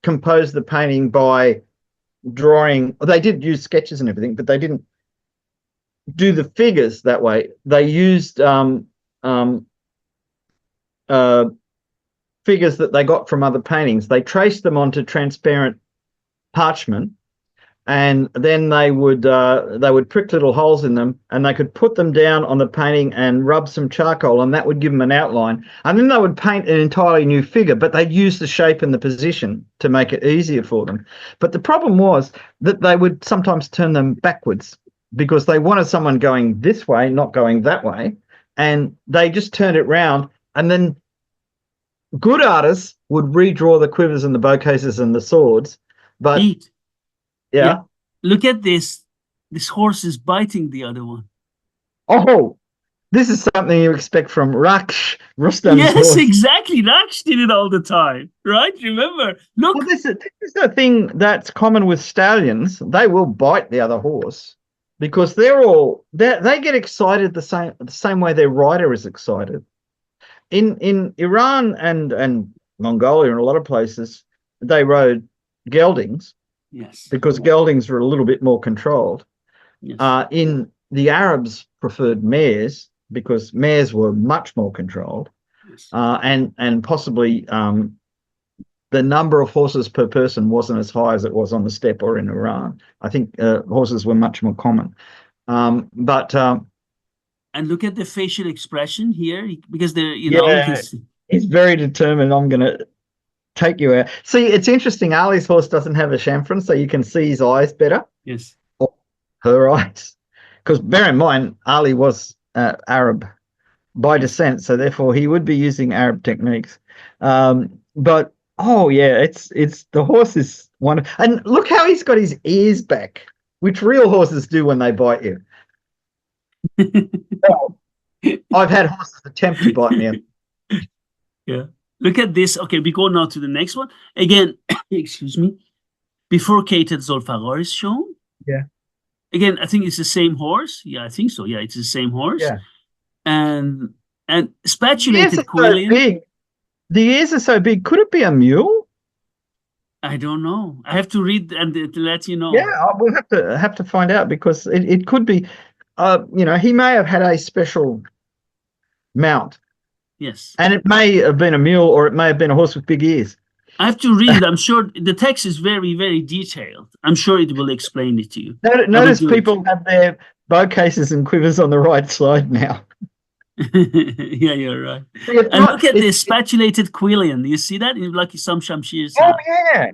compose the painting by drawing. They did use sketches and everything, but they didn't do the figures that way. They used figures that they got from other paintings. They traced them onto transparent parchment, and then they would prick little holes in them, and they could put them down on the painting and rub some charcoal, and that would give them an outline. And then they would paint an entirely new figure, but they'd use the shape and the position to make it easier for them. But the problem was that they would sometimes turn them backwards, because they wanted someone going this way, not going that way, and they just turned it round. And then good artists would redraw the quivers and the bow cases and the swords, but yeah. Look at this. This horse is biting the other one. Oh, this is something you expect from Rustam's horse. Exactly. Raksh did it all the time, right? Remember? Look. Well, this is the thing that's common with stallions. They will bite the other horse because they get excited the same way their rider is excited. In Iran and Mongolia and a lot of places, they rode geldings. Yes. Because geldings were a little bit more controlled. Yes. In the Arabs preferred mares because mares were much more controlled. Yes. And possibly the number of horses per person wasn't as high as it was on the steppe or in Iran. I think horses were much more common. And look at the facial expression here, because they're, he's very determined. I'm going to take you out. See, it's interesting. ʿAli's horse doesn't have a chamfron, so you can see his eyes better. Yes. Or her eyes. Because bear in mind, ʿAli was Arab by descent, so therefore he would be using Arab techniques. But oh yeah, it's the horse is one. And look how he's got his ears back, which real horses do when they bite you. Well, I've had horses attempt to bite me. Yeah. Look at this. Okay, we go now to the next one. Again, excuse me. Bifurcated Zolfaghar is shown. Yeah. Again, I think it's the same horse. Yeah, I think so. Yeah, it's the same horse. Yeah. And spatulated quillian. The ears are so big. Could it be a mule? I don't know. I have to read and to let you know. Yeah, we'll have to find out, because it could be. He may have had a special mount. Yes. And it may have been a mule, or it may have been a horse with big ears. I have to read it. I'm sure the text is very, very detailed. I'm sure it will explain it to you. Notice people have their bow cases and quivers on the right side now. Yeah, you're right. And look at this spatulated quillian. Do you see that? Like some shamshirs. Oh, yeah.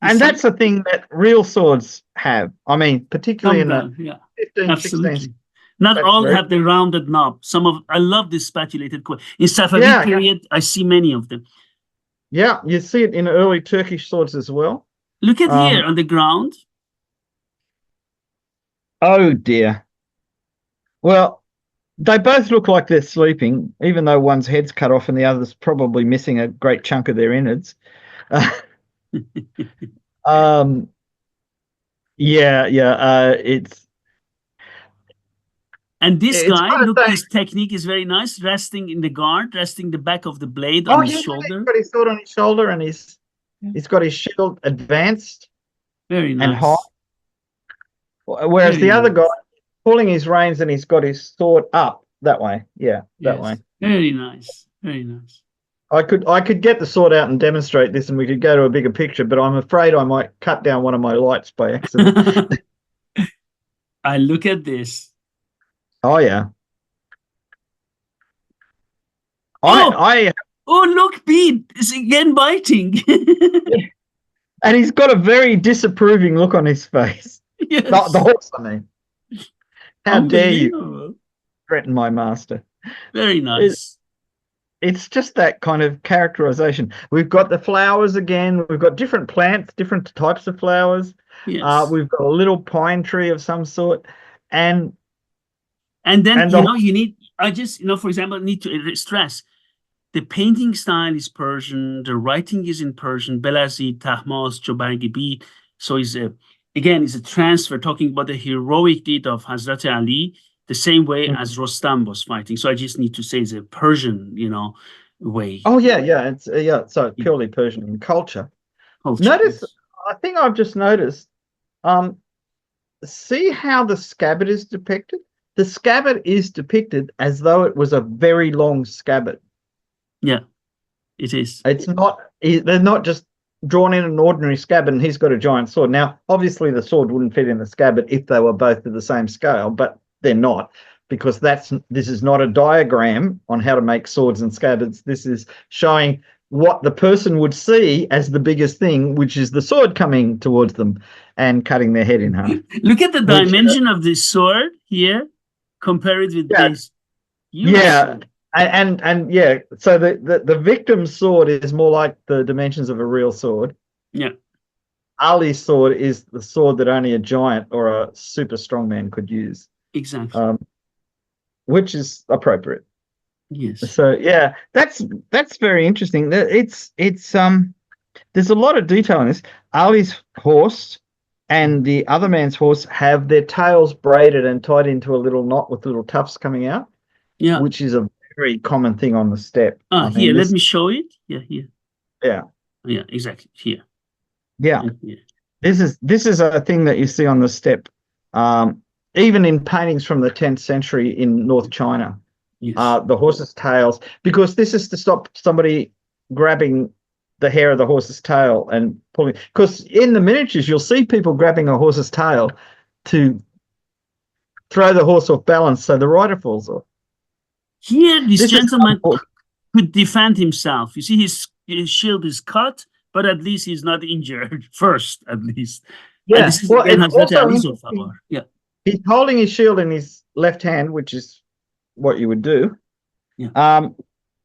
And that's the thing that real swords have. I mean, particularly in the 15, absolutely. 16. Not all have the rounded knob. I love this spatulated coin. In Safavid period, I see many of them. Yeah, you see it in early Turkish swords as well. Look at here on the ground. Oh dear. Well, they both look like they're sleeping, even though one's head's cut off and the other's probably missing a great chunk of their innards. It's. And this guy, look, his technique is very nice, resting in the guard, resting the back of the blade on his shoulder. He's got his sword on his shoulder and he's got his shield advanced. Very nice. And high. Whereas the other guy pulling his reins and he's got his sword up that way. Yeah, that way. Very nice. Very nice. I could get the sword out and demonstrate this and we could go to a bigger picture, but I'm afraid I might cut down one of my lights by accident. I look at this. Oh yeah. Oh look, Bede is again biting. And he's got a very disapproving look on his face. Yes. The horse, I mean. How dare you threaten my master? Very nice. It's just that kind of characterization. We've got the flowers again. We've got different plants, different types of flowers. Yes. We've got a little pine tree of some sort. And then, you need, for example, need to stress, the painting style is Persian, the writing is in Persian, Belazi, Tahmas, Jobargi B. So it's a transfer, talking about the heroic deed of Hazrat ʿAli, the same way as Rostam was fighting. So I just need to say it's a Persian, way. Oh, yeah. So purely Persian in culture. Notice, I think I've just noticed, see how the scabbard is depicted? The scabbard is depicted as though it was a very long scabbard. Yeah, it is. It's not, they're not just drawn in an ordinary scabbard and he's got a giant sword. Now, obviously the sword wouldn't fit in the scabbard if they were both of the same scale, but they're not, because this is not a diagram on how to make swords and scabbards. This is showing what the person would see as the biggest thing, which is the sword coming towards them and cutting their head in half. Look at the dimension of this sword here. Compare it with this. Sword. And so the victim's sword is more like the dimensions of a real sword. Yeah. Ali's sword is the sword that only a giant or a super strong man could use. Exactly. Which is appropriate. Yes. So yeah, that's very interesting. It's there's a lot of detail in this. Ali's horse and the other man's horse have their tails braided and tied into a little knot with little tufts coming out. Yeah. Which is a very common thing on the steppe. Here, let me show it. Yeah, here. Yeah. Yeah, exactly. Here. Yeah. This is a thing that you see on the steppe, even in paintings from the 10th century in North China. Yes. The horse's tails, because this is to stop somebody grabbing the hair of the horse's tail and pulling. Because in the miniatures, you'll see people grabbing a horse's tail to throw the horse off balance so the rider falls off. Here, this gentleman could defend himself. You see, his shield is cut, but at least he's not injured first, at least. Yeah. This is yeah. He's holding his shield in his left hand, which is what you would do. Yeah.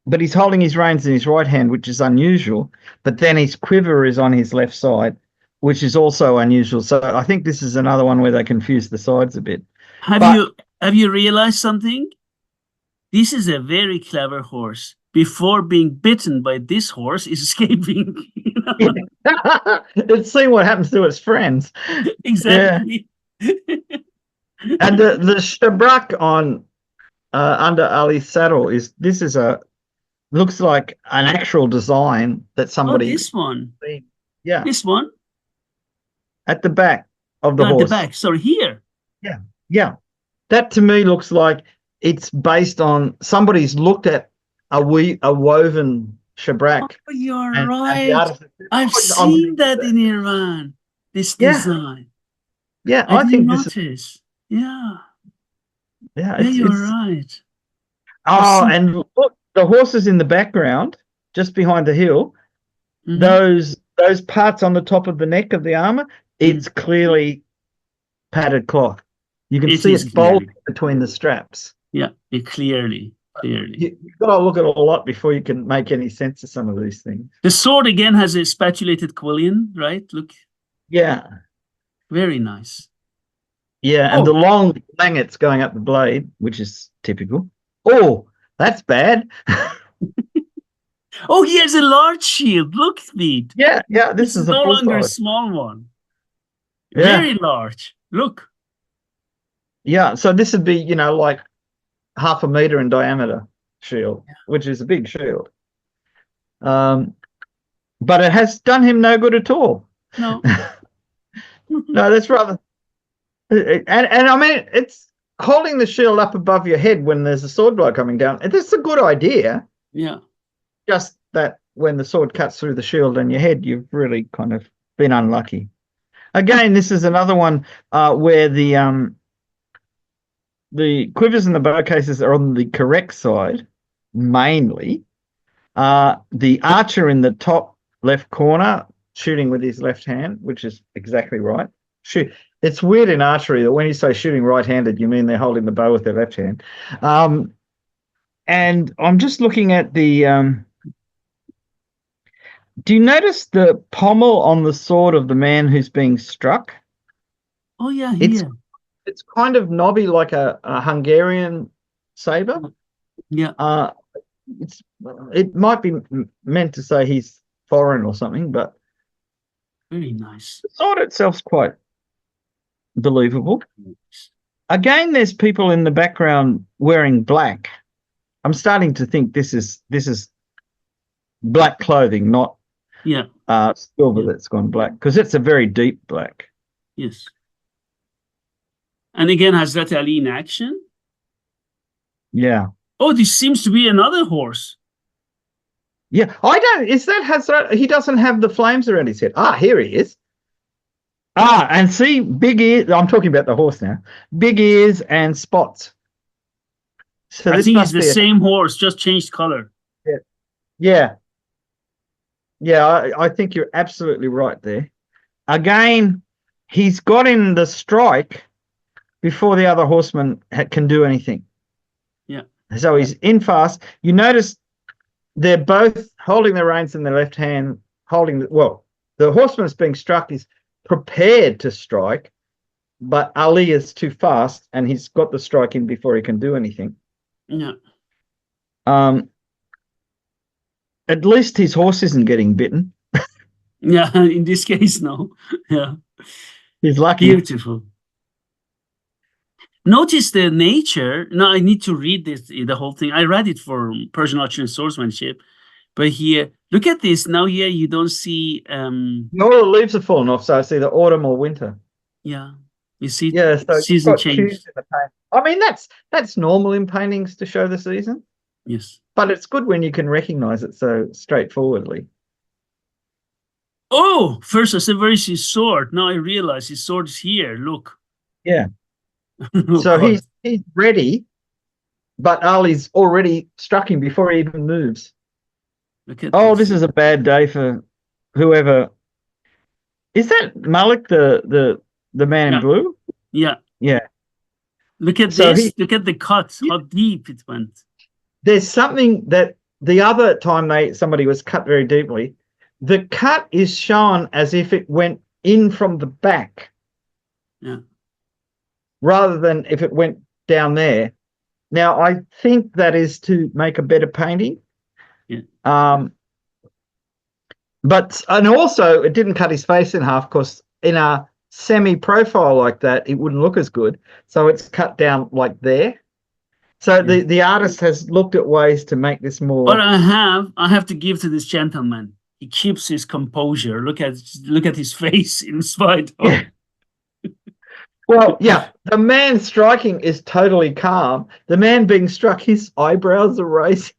But he's holding his reins in his right hand, which is unusual. But then his quiver is on his left side, which is also unusual. So I think this is another one where they confuse the sides a bit. Have you realized something? This is a very clever horse. Before being bitten by this horse, is escaping. It's seeing what happens to its friends. Exactly. Yeah. And the shabrak on under Ali's saddle looks like an actual design that somebody. Oh, this one. Yeah. This one. At the back of the horse. At the back. Sorry, here. Yeah. Yeah. That to me looks like it's based on somebody's looked at a woven shabrak. Oh, you're right. I've seen that in Iran. This design. Yeah, I think notice. Yeah. Yeah, you're right. Oh, and look, the horses in the background, just behind the hill. Mm-hmm. those parts on the top of the neck of the armor, it's clearly padded cloth. You can see it bulge between the straps. Yeah, clearly. You've got to look at it a lot before you can make any sense of some of these things. The sword again has a spatulated quillion, right? Look. Yeah. Very nice. Yeah, and the long langets going up the blade, which is typical. Oh, that's bad. Oh, he has a large shield. Look at it. Yeah. This is no longer a small one. Yeah. Very large. Look. Yeah, so this would be, like 0.5 meter in diameter shield, which is a big shield. But it has done him no good at all. No. No, that's rather. And I mean, it's holding the shield up above your head when there's a sword blow coming down. That's a good idea. Yeah. Just that when the sword cuts through the shield and your head, you've really kind of been unlucky. Again, this is another one where the quivers and the bow cases are on the correct side, mainly. The archer in the top left corner shooting with his left hand, which is exactly right. It's weird in archery that when you say shooting right-handed, you mean they're holding the bow with their left hand. And I'm just looking at the... do you notice the pommel on the sword of the man who's being struck? Oh, yeah, here. It's kind of knobby like a Hungarian saber. Yeah. It might be meant to say he's foreign or something, but... Very nice. The sword itself's quite believable. Again, there's people in the background wearing black. I'm starting to think this is black clothing, not silver that's gone black, because it's a very deep black. Yes. And again, Hazrat ʿAli in action. Yeah. Oh, this seems to be another horse. Yeah, is that Hazrat? He doesn't have the flames around his head. Ah, here he is. Ah, and see, big ears. I'm talking about the horse now. Big ears and spots. So I think it's the same horse, just changed color. Yeah. I think you're absolutely right there. Again, he's got in the strike before the other horseman can do anything. Yeah. So he's in fast. You notice they're both holding the reins in their left hand, the horseman that's being struck is prepared to strike, but ʿAli is too fast and he's got the strike in before he can do anything. Yeah. At least his horse isn't getting bitten. Yeah, in this case, no. Yeah. He's lucky. Beautiful. Notice the nature. Now I need to read the whole thing. I read it for Persian archery and swordsmanship, but here, look at this. Now here you don't see. All the leaves are fallen off, so I see the autumn or winter. Yeah, you see. Yeah, so season change. I mean, that's normal in paintings to show the season. Yes, but it's good when you can recognize it so straightforwardly. Oh, first I said, where is his sword? Now I realize his sword is here. Look. Yeah. So he's ready, but Ali's already struck him before he even moves. Look at this is a bad day for whoever. Is that Malik, the man in blue? Yeah. Yeah. Look at this. Look at the cut, how deep it went. There's something that the other time somebody was cut very deeply, the cut is shown as if it went in from the back. Yeah. Rather than if it went down there. Now, I think that is to make a better painting. Yeah. And also it didn't cut his face in half, because in a semi-profile like that, it wouldn't look as good. So it's cut down like there. So the artist has looked at ways to make this more. But I have to give to this gentleman. He keeps his composure. Look at his face in spite of. Yeah. Well, yeah, the man striking is totally calm. The man being struck, his eyebrows are raised.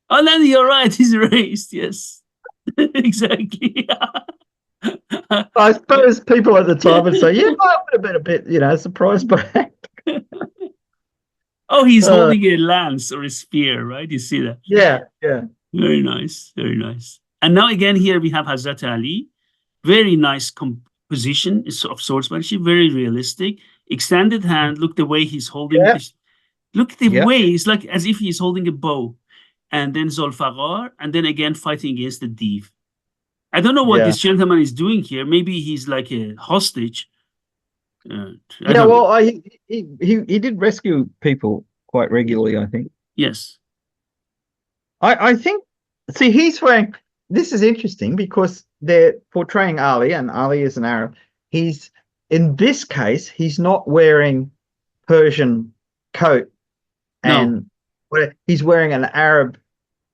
Oh, then you're right. He's raised. Yes, exactly. I suppose people at the time would say, "Yeah, I would have been a bit, surprised by that." Oh, he's holding a lance or a spear, right? You see that? Yeah. Very nice, very nice. And now again, here we have Hazrat ʿAli. Very nice composition of swordsmanship, very realistic. Extended hand, look the way he's holding this. Look the way, it's like as if he's holding a bow. And then Zolfaqar, and then again fighting against the Div. I don't know what this gentleman is doing here. Maybe he's like a hostage. He did rescue people quite regularly, I think. Yes. I think, see, he's wearing, this is interesting because they're portraying ʿAli, and ʿAli is an Arab. He's, in this case, he's not wearing Persian coat, and he's wearing an Arab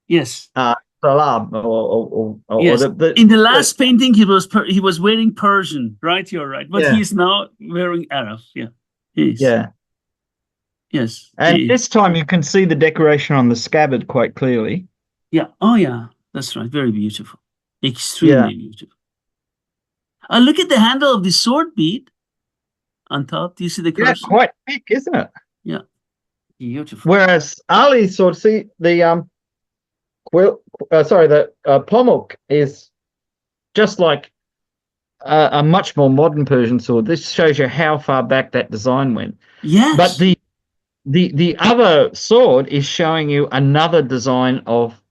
salab, in the last painting he was wearing Persian, right? You're right, but he's now wearing Arab. Yes. And this time you can see the decoration on the scabbard quite clearly. That's right. Very beautiful, extremely beautiful. Look at the handle of the sword bead on top. Do you see the cursor? Yeah, quite thick, isn't it? Yeah, beautiful. Whereas ʿAli's sword, see the pommel is just like a much more modern Persian sword. This shows you how far back that design went. Yes. But the other sword is showing you another design of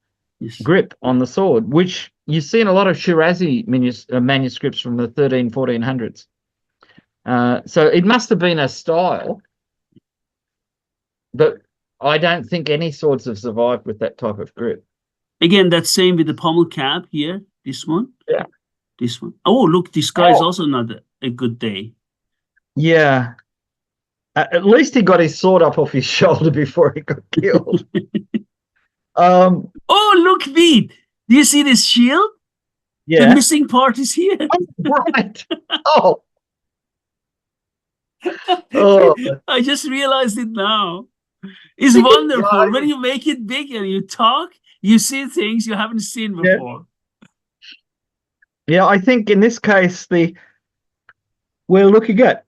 grip on the sword, which you see in a lot of Shirazi manuscripts from the 1400s. So it must have been a style, but I don't think any swords have survived with that type of grip. Again, that's same with the pommel cap here. This one. Yeah. This one. Oh, look, this guy is also not a good day. Yeah. At least he got his sword up off his shoulder before he got killed. Oh, look, Bede. Do you see this shield? Yeah. The missing part is here. Right. Oh. I just realized it now. It's wonderful. When you make it big and you talk, you see things you haven't seen before. Yeah, I think in this case, we're looking at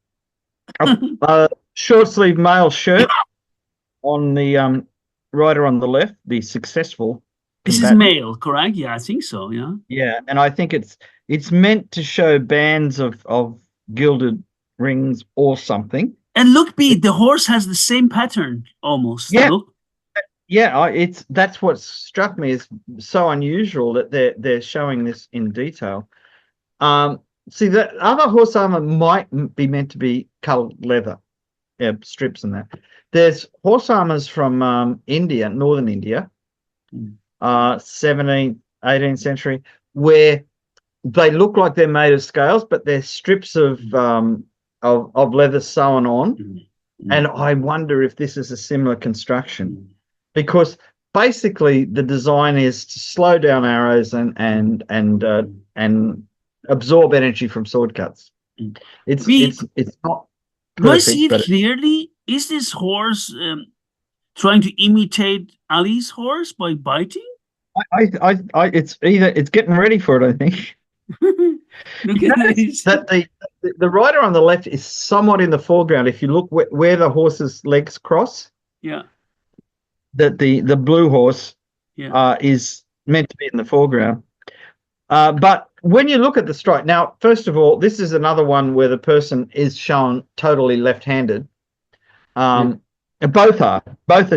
a short sleeve male shirt on the rider on the left, the successful. This is male, correct? Yeah, I think so. Yeah. Yeah, and I think it's meant to show bands of gilded rings or something. And look, Bede, the horse has the same pattern almost. Yeah. Look. Yeah, that's what struck me as so unusual that they're showing this in detail. See, the other horse armor might be meant to be colored leather, strips and that. There's horse armors from India, northern India, 17th, 18th century, where they look like they're made of scales, but they're strips of leather sewn on. And I wonder if this is a similar construction. Because basically the design is to slow down arrows and absorb energy from sword cuts. It's not perfect. Do I see it clearly? Is this horse trying to imitate ʿAli's horse by biting? It's getting ready for it, I think. Look at this. That the rider on the left is somewhat in the foreground. If you look where the horse's legs cross. Yeah. That the blue horse is meant to be in the foreground. But when you look at the strike, now, first of all, this is another one where the person is shown totally left-handed. Both are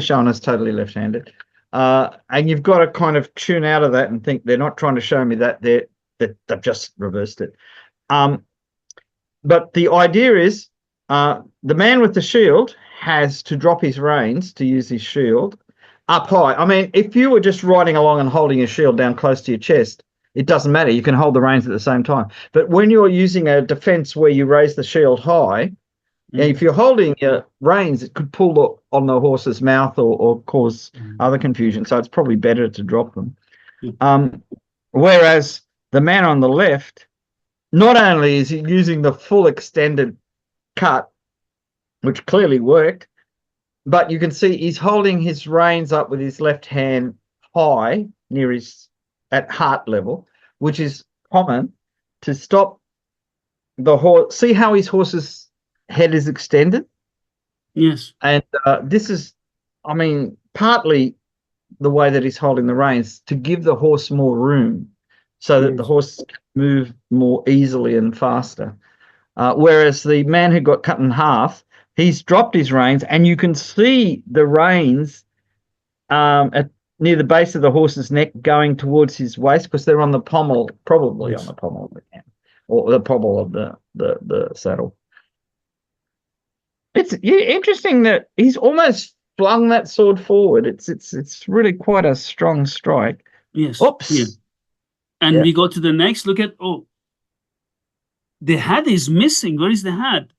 shown as totally left-handed. And you've got to kind of tune out of that and think they're not trying to show me that they've just reversed it. But the idea is the man with the shield has to drop his reins to use his shield up high. I mean, if you were just riding along and holding your shield down close to your chest, it doesn't matter. You can hold the reins at the same time. But when you're using a defense where you raise the shield high, if you're holding your reins, it could pull on the horse's mouth or cause other confusion. So it's probably better to drop them. Whereas the man on the left, not only is he using the full extended cut, which clearly worked, but you can see he's holding his reins up with his left hand high at heart level, which is common to stop the horse. See how his horse's head is extended? Yes. And this is, I mean, partly the way that he's holding the reins to give the horse more room so that the horse can move more easily and faster. Whereas the man who got cut in half, he's dropped his reins, and you can see the reins near the base of the horse's neck going towards his waist, because they're on the pommel, probably on the pommel of the hand, or the pommel of the saddle. It's interesting that he's almost flung that sword forward. It's really quite a strong strike. Yes. Oops. Yeah. And we go to the next. Look at, the head is missing. Where is the head?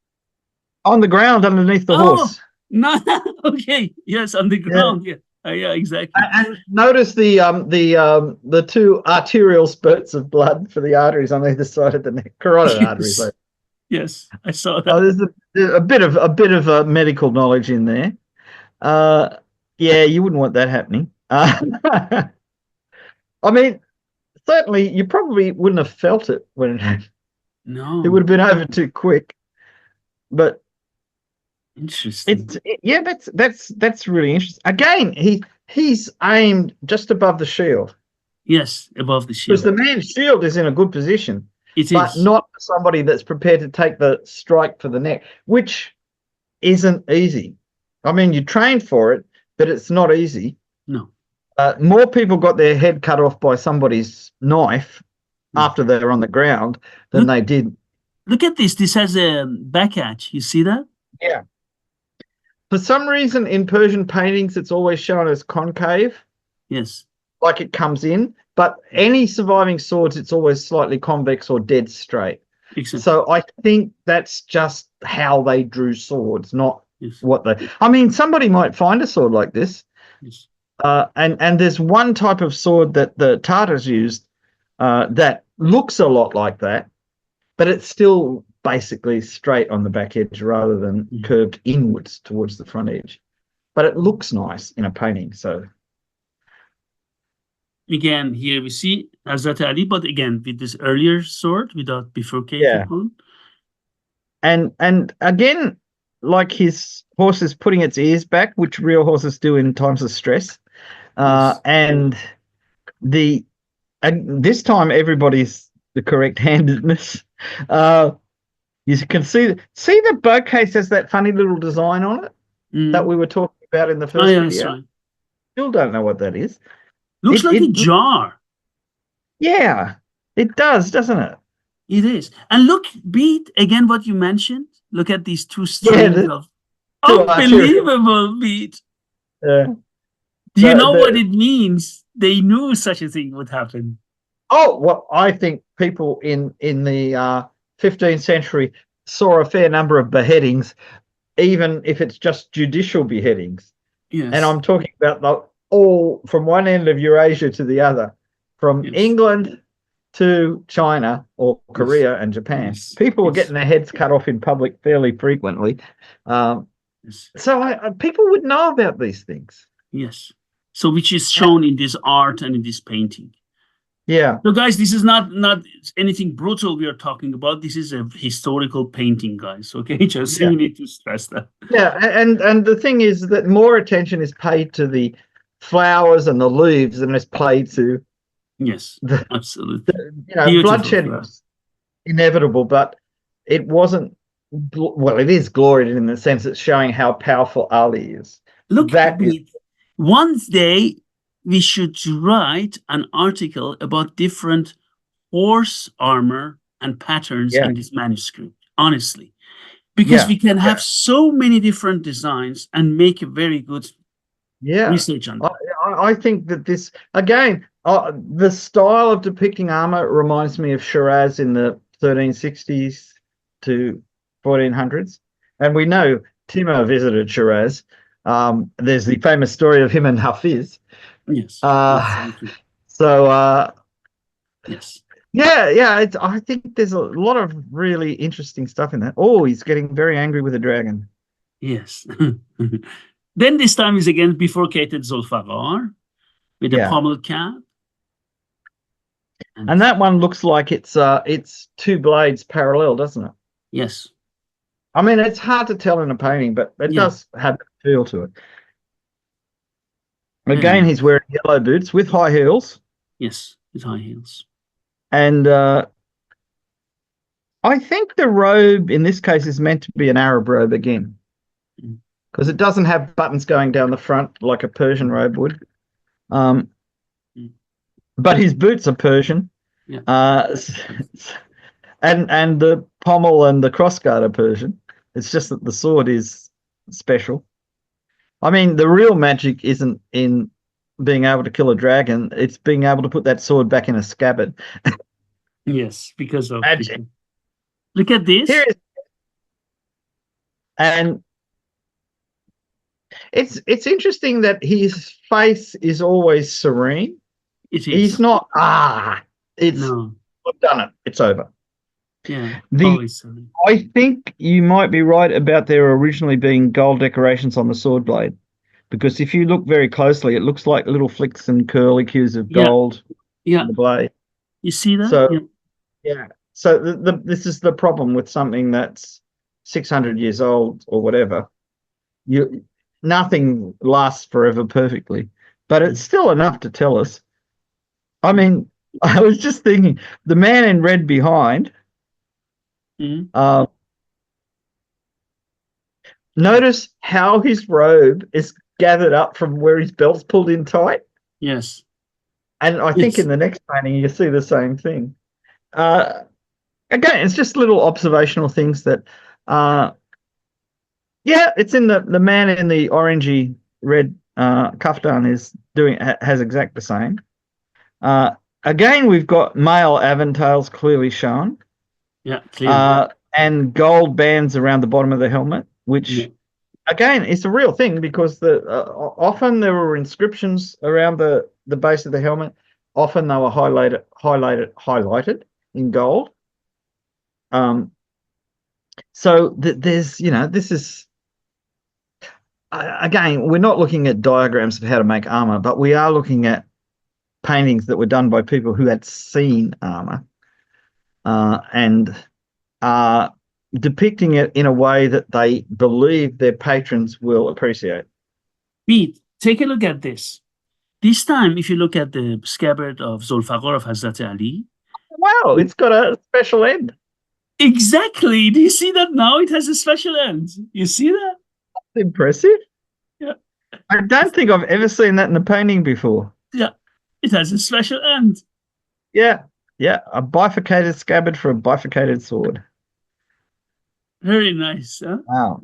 On the ground underneath the horse. No. Okay. Yes, on the ground. Yeah. Yeah, exactly. And notice the two arterial spurts of blood for the arteries on either side of the neck, carotid arteries. Yes, I saw that. Oh, there's a bit of medical knowledge in there. Yeah, you wouldn't want that happening. I mean, certainly you probably wouldn't have felt it when it happened. No, it would have been over too quick. But interesting. That's really interesting. Again, he's aimed just above the shield. Yes, above the shield. Because the man's shield is in a good position. But not somebody that's prepared to take the strike for the neck, which isn't easy. I mean, you train for it, but it's not easy. No. More people got their head cut off by somebody's knife after they're on the ground than they did. Look at this. This has a back edge. You see that? Yeah. For some reason, in Persian paintings, it's always shown as concave. Yes. Like it comes in. But any surviving swords, it's always slightly convex or dead straight. Exactly. So I think that's just how they drew swords, not what they... I mean, somebody might find a sword like this. Yes. And there's one type of sword that the Tartars used that looks a lot like that, but it's still basically straight on the back edge rather than curved inwards towards the front edge. But it looks nice in a painting, so... Again, here we see Hazrat ʿAli, but again, with this earlier sword, without bifurcated one. And again, like his horse is putting its ears back, which real horses do in times of stress. And this time everybody's the correct handedness. You can see the bow case has that funny little design on it that we were talking about in the first video. Right. Still don't know what that is. Looks like a jar. Yeah, it does, doesn't it? It is. And look, Beat, again, what you mentioned. Look at these two strings of unbelievable Beat. Do you know what it means? They knew such a thing would happen. Oh, well, I think people in the 15th century saw a fair number of beheadings, even if it's just judicial beheadings. Yes. And I'm talking about all from one end of Eurasia to the other, from England to China or Korea and Japan. People were getting their heads cut off in public fairly frequently. So people would know about these things. Yes. So which is shown in this art and in this painting. Yeah. So guys, this is not anything brutal we are talking about. This is a historical painting, guys. Okay, just we need to stress that. Yeah, and the thing is that more attention is paid to the flowers and the leaves than is paid to absolutely. Bloodshed was inevitable, but it wasn't. Well, it is glorious in the sense it's showing how powerful Ali is. Look, one day we should write an article about different horse armor and patterns in this manuscript, honestly, because we can have so many different designs and make a very good research on that. I think that this, again, the style of depicting armor reminds me of Shiraz in the 1360s to 1400s. And we know Timur visited Shiraz. There's the famous story of him and Hafiz. Yes. Yes. Yeah. I think there's a lot of really interesting stuff in that. Oh, he's getting very angry with a dragon. Yes. Then this time is again bifurcated Zulfagar with a pommel cap. And that one looks like it's two blades parallel, doesn't it? Yes. I mean, it's hard to tell in a painting, but it does have a feel to it. Again, he's wearing yellow boots with high heels. Yes, with high heels. And I think the robe in this case is meant to be an Arab robe again, because it doesn't have buttons going down the front like a Persian robe would. But his boots are Persian. Yeah. And the pommel and the crossguard are Persian. It's just that the sword is special. I mean, the real magic isn't in being able to kill a dragon. It's being able to put that sword back in a scabbard. Yes, because of magic. Look at this. And it's interesting that his face is always serene. It is. He's not, it's, no. I've done it. It's over. Yeah, always serene. I think you might be right about there originally being gold decorations on the sword blade, because if you look very closely, it looks like little flicks and curlicues of gold on the blade. You see that? So, yeah. So this is the problem with something that's 600 years old or whatever. Nothing lasts forever perfectly, but it's still enough to tell us. I mean, I was just thinking, the man in red behind, notice how his robe is gathered up from where his belt's pulled in tight. Yes. And I think in the next painting, you see the same thing. Again, it's just little observational things that, it's in the man in the orangey red kaftan has exact the same. Again, we've got male aventails clearly shown. Yeah, clearly. And gold bands around the bottom of the helmet, which, again, is a real thing, because often there were inscriptions around the base of the helmet. Often they were highlighted in gold. So there's, this is, again, we're not looking at diagrams of how to make armor, but we are looking at paintings that were done by people who had seen armor and are depicting it in a way that they believe their patrons will appreciate. Pete, take a look at this. This time, if you look at the scabbard of Zulfaqar of Hazrat Ali. Wow, it's got a special end. Exactly. Do you see that now? It has a special end. You see that? That's impressive. Yeah. I don't think I've ever seen that in a painting before. Yeah. It has a special end. Yeah. Yeah. A bifurcated scabbard for a bifurcated sword. Very nice. Huh? Wow.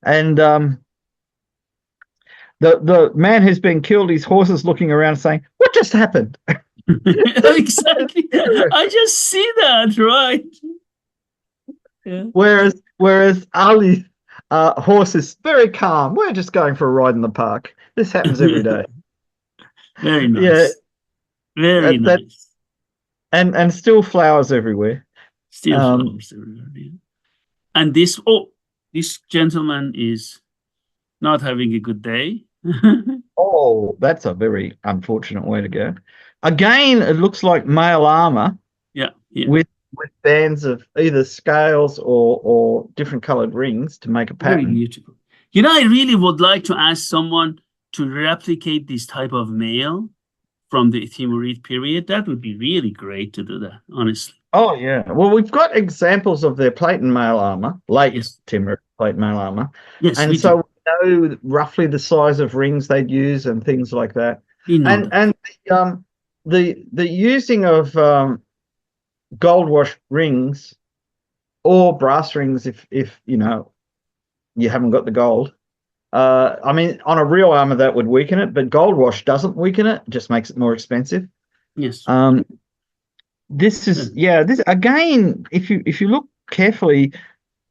And the man who's been killed, his horse is looking around saying, "What just happened?" Exactly. I just see that, right? Yeah. Whereas Ali's horse is very calm. We're just going for a ride in the park. This happens every day. Very nice. Yeah. Very nice. And still flowers everywhere. Still flowers everywhere. Yeah. And this gentleman is not having a good day. Oh, that's a very unfortunate way to go. Again, it looks like male armor. Yeah. With bands of either scales or different colored rings to make a pattern. Very beautiful. I really would like to ask someone to replicate this type of mail from the Timurid period. That would be really great to do that, honestly. Oh, yeah. Well, we've got examples of their plate and mail armor, Timurid plate mail armor. Yes, and so we know roughly the size of rings they'd use and things like that. And the using of gold wash rings or brass rings, if you haven't got the gold. I mean, on a real armor that would weaken it, but gold wash doesn't weaken it; just makes it more expensive. Yes. This is this again. If you look carefully,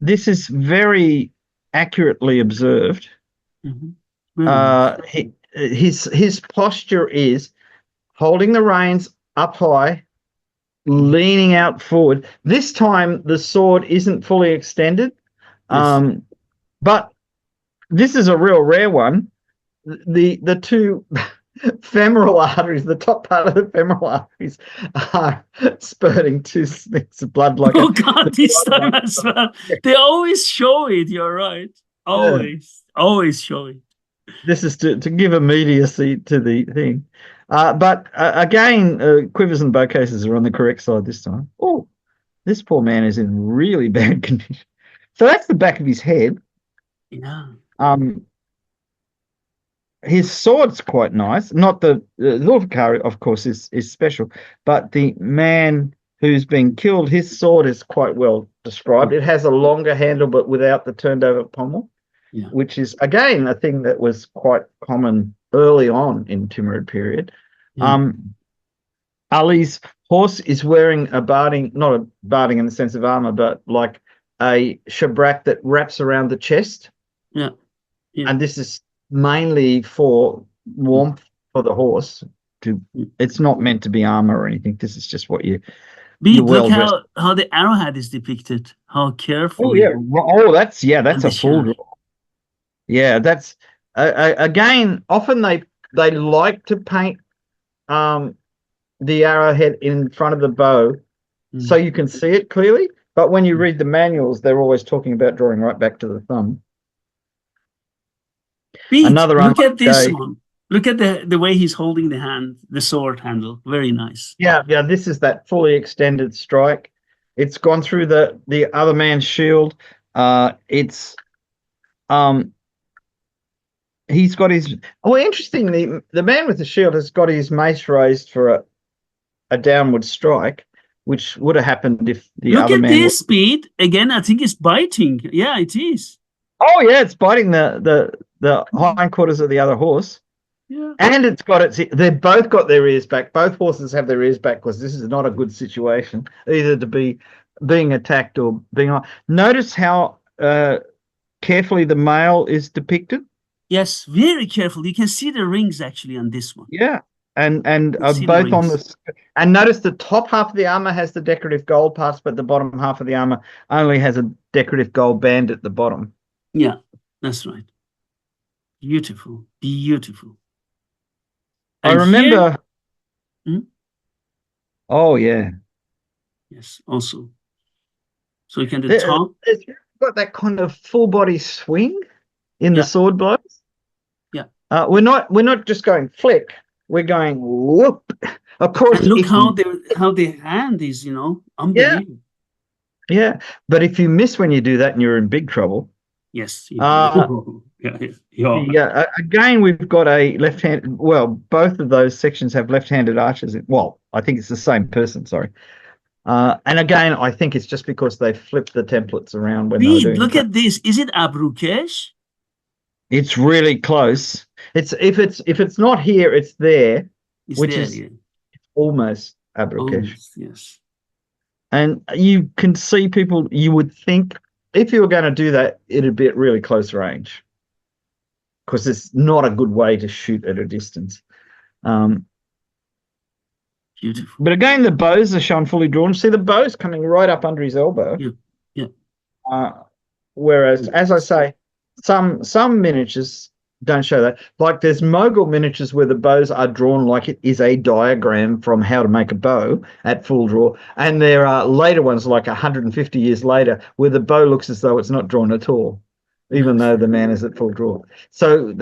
this is very accurately observed. Mm-hmm. His posture is holding the reins up high, leaning out forward. This time the sword isn't fully extended, but this is a real rare one. The two femoral arteries, the top part of the femoral arteries, are spurting two snicks of blood. Like God, this time as well. They always show it. You're right. Always show it. This is to give immediacy to the thing. But again, quivers and bow cases are on the correct side this time. Oh, this poor man is in really bad condition. So that's the back of his head. Yeah. His sword's quite nice. Not the Zulfikar, of course, is special, but the man who's been killed, his sword is quite well described. It has a longer handle, but without the turned over pommel, which is again a thing that was quite common early on in Timurid period. Ali's horse is wearing a barding, not a barding in the sense of armor, but like a shabrak that wraps around the chest. Yeah. And this is mainly for warmth for the horse. It's not meant to be armor or anything. This is just what you. Look how the arrowhead is depicted. How carefully. That's a full draw. Yeah, that's again. Often they like to paint the arrowhead in front of the bow, so you can see it clearly. But when you read the manuals, they're always talking about drawing right back to the thumb. Pete, look at this one. Look at the way he's holding the sword handle. Very nice. Yeah. This is that fully extended strike. It's gone through the other man's shield. He's got his. Oh, interestingly, the man with the shield has got his mace raised for a downward strike, which would have happened if the other man. Look at this, Pete. Again, I think it's biting. Yeah, it is. Oh yeah, it's biting the hindquarters of the other horse. Yeah. And it's got they've both got their ears back. Both horses have their ears back because this is not a good situation either to be being attacked or being on. Notice how carefully the male is depicted. Yes, very careful. You can see the rings actually on this one. Yeah. And both on the, and notice the top half of the armor has the decorative gold parts, but the bottom half of the armor only has a decorative gold band at the bottom. Yeah, that's right. Beautiful. I remember. Oh yeah. Yes. Also, so you can do the top. It's got that kind of full body swing in the sword blows. Yeah. We're not just going flick. We're going whoop. Of course. And look how the hand is. Unbelievable. Yeah. But if you miss when you do that, and you're in big trouble. Yes. Again, we've got a left-handed. Well, both of those sections have left-handed archers. Well, I think it's the same person. Sorry. And again, I think it's just because they flipped the templates around when they're doing. Look at this. Is it Abrukesh? It's really close. If it's not here, it's there, is almost Abrukesh. Yes. And you can see people. You would think, if you were going to do that, it'd be at really close range because it's not a good way to shoot at a distance. Beautiful. But again, the bows are shown fully drawn. See the bows coming right up under his elbow. Yeah. Whereas, as I say, some miniatures don't show that. Like there's Mogul miniatures where the bows are drawn like it is a diagram from how to make a bow at full draw. And there are later ones like 150 years later where the bow looks as though it's not drawn at all, even though the man is at full draw. So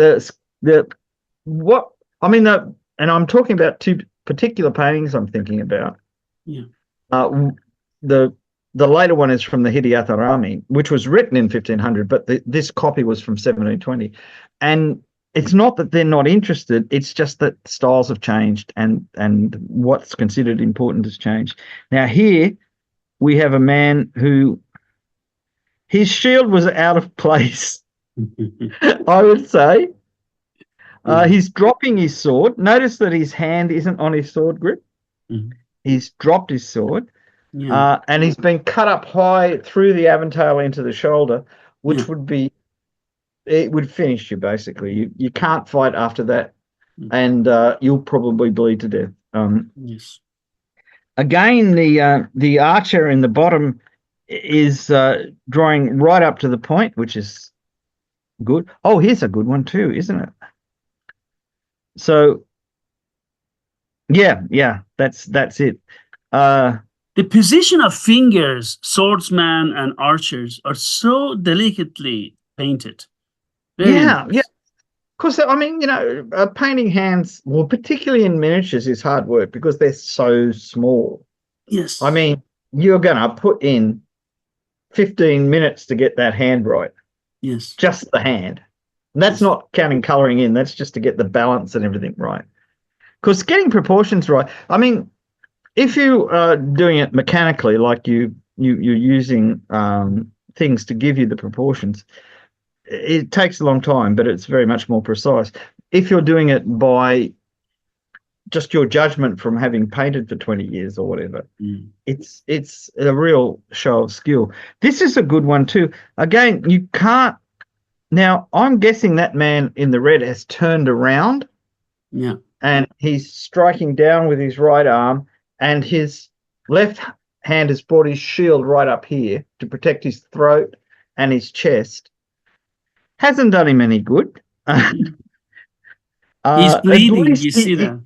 and I'm talking about two particular paintings I'm thinking about. Yeah. The later one is from the Yaٿreb, which was written in 1500, but this copy was from 1720. And it's not that they're not interested, it's just that styles have changed and what's considered important has changed. Now here we have a man who his shield was out of place, I would say. He's dropping his sword. Notice that his hand isn't on his sword grip. He's dropped his sword. Yeah. And he's been cut up high through the aventail into the shoulder, which would finish you basically. You can't fight after that, and you'll probably bleed to death. Yes. Again, the archer in the bottom is drawing right up to the point, which is good. Oh, here's a good one too, isn't it? So, yeah, that's it. The position of fingers, swordsman and archers, are so delicately painted. Yeah. Because, I mean, painting hands, well, particularly in miniatures, is hard work because they're so small. Yes. I mean, you're going to put in 15 minutes to get that hand right. Yes. Just the hand. And that's not counting colouring in. That's just to get the balance and everything right. Because getting proportions right, I mean, if you are doing it mechanically, like you're using things to give you the proportions, it takes a long time, but it's very much more precise. If you're doing it by just your judgment from having painted for 20 years or whatever, it's a real show of skill. This is a good one too. Again, you can't. Now, I'm guessing that man in the red has turned around. Yeah. And he's striking down with his right arm, and his left hand has brought his shield right up here to protect his throat and his chest. Hasn't done him any good. He's bleeding, you see that.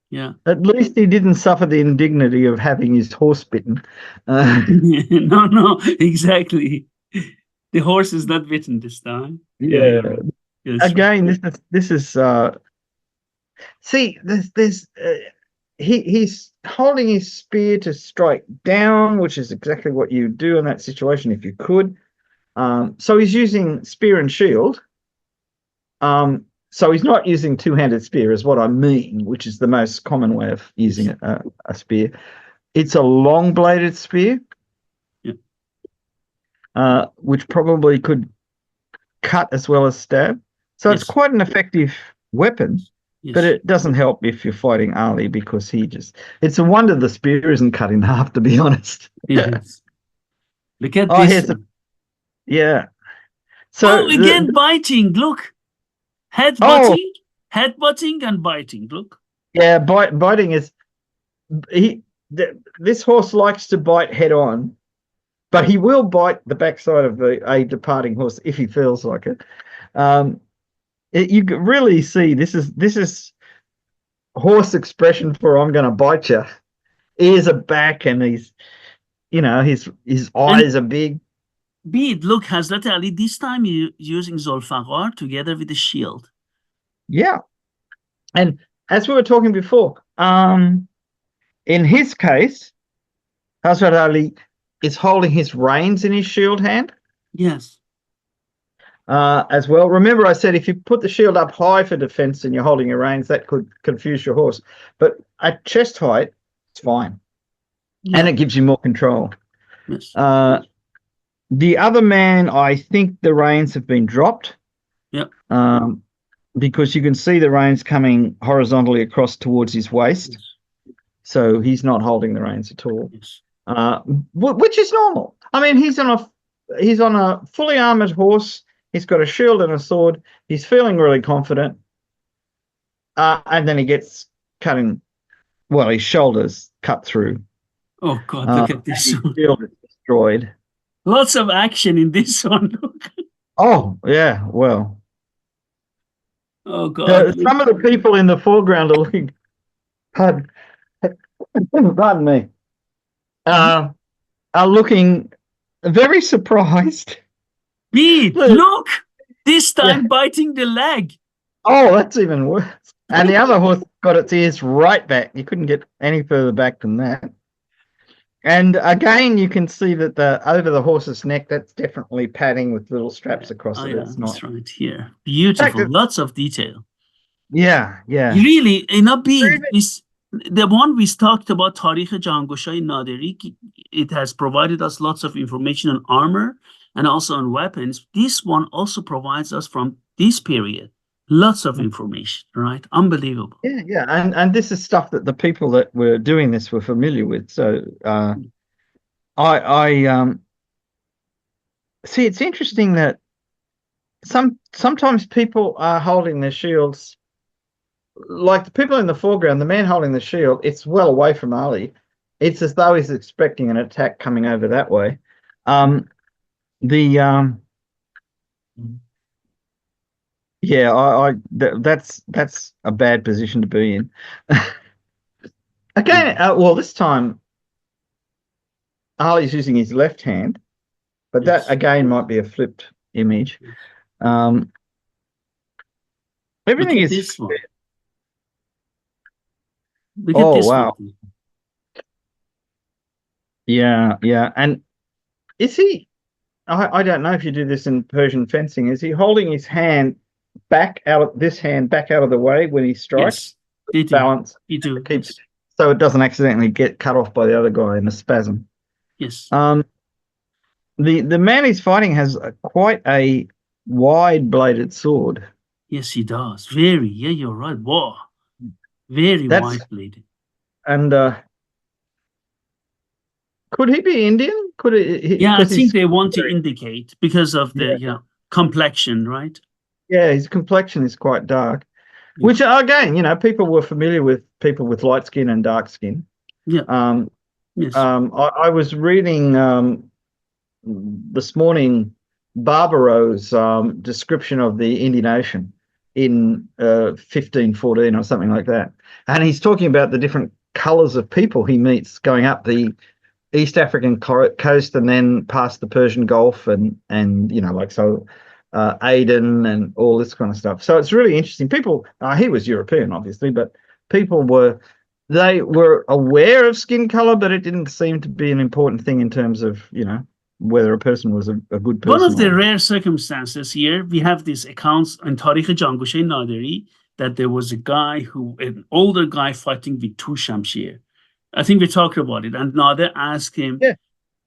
Yeah. At least he didn't suffer the indignity of having his horse bitten. No, exactly. The horse is not bitten this time. Yeah. Yes, again, right. This is see, he's holding his spear to strike down, which is exactly what you do in that situation if you could. So he's using spear and shield. So he's not using two-handed spear is what I mean, which is the most common way of using a spear. It's a long-bladed spear, which probably could cut as well as stab. So it's quite an effective weapon, but it doesn't help if you're fighting ʿAli because it's a wonder the spear isn't cut in half, to be honest. Yes. Look at this. Yeah. So again, biting. Look. Headbutting and biting. Look. Yeah, biting is this horse likes to bite head on, but he will bite the backside of a departing horse if he feels like it. You can really see this is horse expression for "I'm going to bite you." Ears are back, and his eyes are big. Bede, look, Hazrat Ali this time using Zulfaqar together with the shield. Yeah, and as we were talking before, in his case, Hazrat Ali is holding his reins in his shield hand. Yes. As well. Remember, I said if you put the shield up high for defense and you're holding your reins, that could confuse your horse. But at chest height, it's fine, and it gives you more control. Yes. The other man, I think the reins have been dropped. Yep. Because you can see the reins coming horizontally across towards his waist. Yes. So he's not holding the reins at all. Yes. Which is normal. I mean, he's on a fully armored horse. He's got a shield and a sword. He's feeling really confident. And then he gets his shoulders cut through. Oh, God, look at this. His shield is destroyed. Lots of action in this one. Oh, yeah, well. Oh, God. Some of the people in the foreground are looking, pardon me, are looking very surprised. Bede, look! This time biting the leg. Oh, that's even worse. And the other horse got its ears right back. You couldn't get any further back than that. And again, you can see that over the horse's neck, that's definitely padding with little straps across it. It's not. That's right here. Beautiful. Lots of detail. Yeah. Really, Bede, the one we talked about, Tarikh Jangoshay Naderi, it has provided us lots of information on armor and also on weapons. This one also provides us from this period lots of information, right? Unbelievable. Yeah. And this is stuff that the people that were doing this were familiar with. So I see. It's interesting that sometimes people are holding their shields, like the people in the foreground. The man holding the shield, it's well away from ʿAli. It's as though he's expecting an attack coming over that way. That's a bad position to be in. Again, this time ʿAli's using his left hand, but that again might be a flipped image. Everything Look at is. this one. Look at Oh, this wow. one. Yeah, yeah. And is he? I don't know if you do this in Persian fencing. Is he holding his hand back out of the way when he strikes? Yes, they do. Balance. You do. Keep Yes. so it doesn't accidentally get cut off by the other guy in a spasm. Yes. The man he's fighting has quite a wide bladed sword. Yes, he does. Very. Yeah, you're right. Wow. Very wide bladed. And could he be Indian? Could he? Yeah, I think they want to indicate because of the complexion, right? Yeah, his complexion is quite dark, which again, people were familiar with people with light skin and dark skin. Yeah. Yes. I was reading this morning Barbaro's description of the Indian Ocean in 1514 or something like that, and he's talking about the different colors of people he meets going up the East African coast and then past the Persian Gulf and Aden and all this kind of stuff. So it's really interesting. People, he was European, obviously, but people were aware of skin color, but it didn't seem to be an important thing in terms of, whether a person was a good person. One of the rare circumstances here, we have these accounts in Tarikh Jangushe Nadiri that there was an older guy fighting with two shamshir. I think we talked about it. And Nader asked him,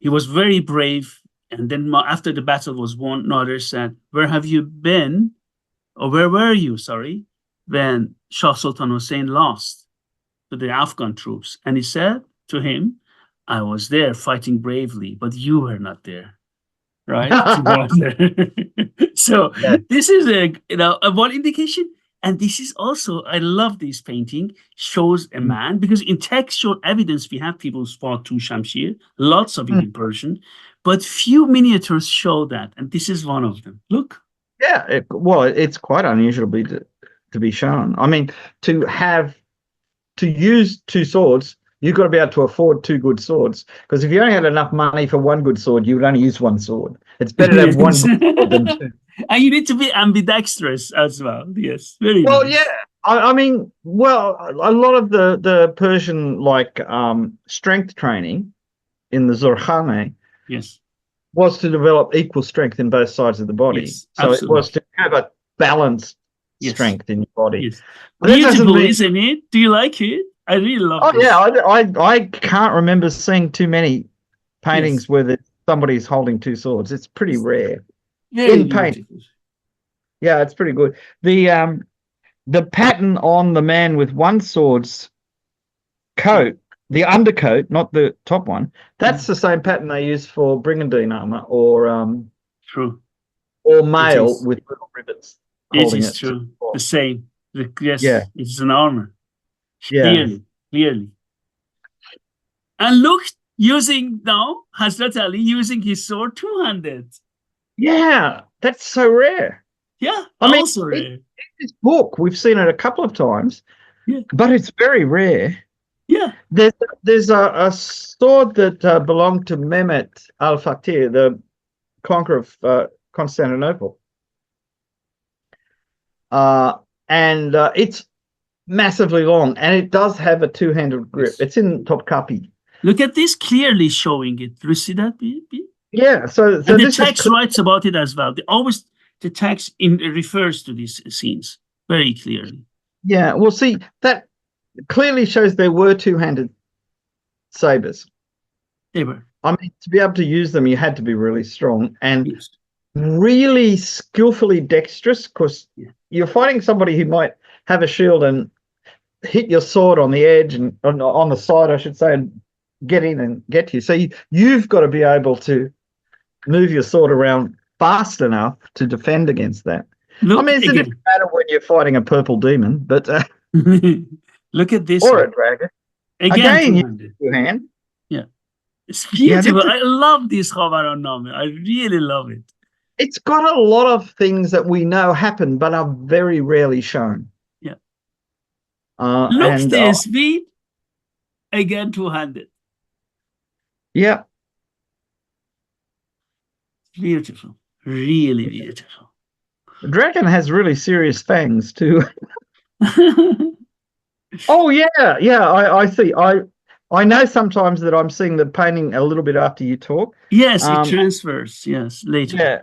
he was very brave. And then after the battle was won, Nader said, where have you been? Or where were you, when Shah Sultan Hussein lost to the Afghan troops? And he said to him, I was there fighting bravely, but you were not there. Right? So this is one indication. And this is also, I love this painting, shows a man, because in textual evidence, we have people who fought two Shamshir, lots of it in Persian, but few miniatures show that. And this is one of them. Look. Yeah, it's quite unusual to be shown. I mean, to use two swords, you've got to be able to afford two good swords. Because if you only had enough money for one good sword, you would only use one sword. It's better to have one good sword than two. And you need to be ambidextrous as well. Yes, very well, nice. Yeah. I mean, a lot of the Persian strength training in the Zorkhane was to develop equal strength in both sides of the body. Yes, so it was to have a balanced strength in your body. Yes. Beautiful, isn't it? Do you like it? I really love it. Yeah, I can't remember seeing too many paintings where somebody's holding two swords. It's pretty rare. Very in paint. Yeah, it's pretty good. The pattern on the man with one sword's coat, the undercoat, not the top one, that's the same pattern they use for Birjandi armor or mail with little ribbons. It is true. The same. Yes, it's an armor. Yeah. Clearly. And look, Hazrat Ali using his sword two-handed. Yeah, that's so rare. Yeah, also rare. In this book, we've seen it a couple of times, but it's very rare. Yeah. There's a sword that belonged to Mehmet al-Fatih, the conqueror of Constantinople. And it's massively long, and it does have a two-handed grip. It's in Topkapi. Look at this, clearly showing it. Do you see that? Yeah, so and the text writes about it as well. The text refers to these scenes very clearly. Yeah, well, see, that clearly shows there were two-handed sabers. They were. I mean, to be able to use them, you had to be really strong and really skillfully dexterous, because you're fighting somebody who might have a shield and hit your sword on the edge and on the side, I should say, and get in and get you. So you've got to be able to move your sword around fast enough to defend against that. Look, I mean, it's a different matter when you're fighting a purple demon, but look at this. Or a dragon. Again, you use your hand. Yeah. It's beautiful. I love this Ḥavarān-nāma. I really love it. It's got a lot of things that we know happen, but are very rarely shown. Yeah. Look this, speed. Again, two-handed. Yeah. Beautiful. Really beautiful. The dragon has really serious fangs too. Oh yeah, yeah. I see. I know sometimes that I'm seeing the painting a little bit after you talk. Yes, it transfers. Yes, later. Yeah.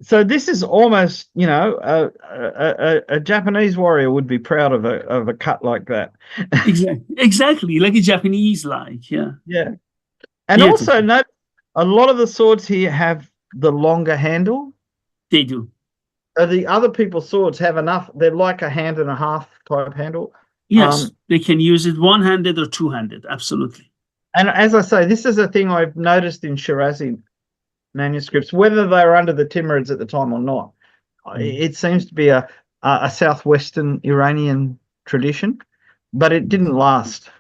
So this is almost, you know, a Japanese warrior would be proud of a cut like that. Exactly, like a Japanese, like, yeah. Yeah. And Beautiful. also note a lot of the swords here have the longer handle. They do. The other people's swords have enough. They're like a hand and a half type handle. Yes, they can use it one-handed or two-handed. Absolutely. And as I say, this is a thing I've noticed in Shirazi manuscripts, whether they were under the Timurids at the time or not. It seems to be a southwestern Iranian tradition, but it didn't last.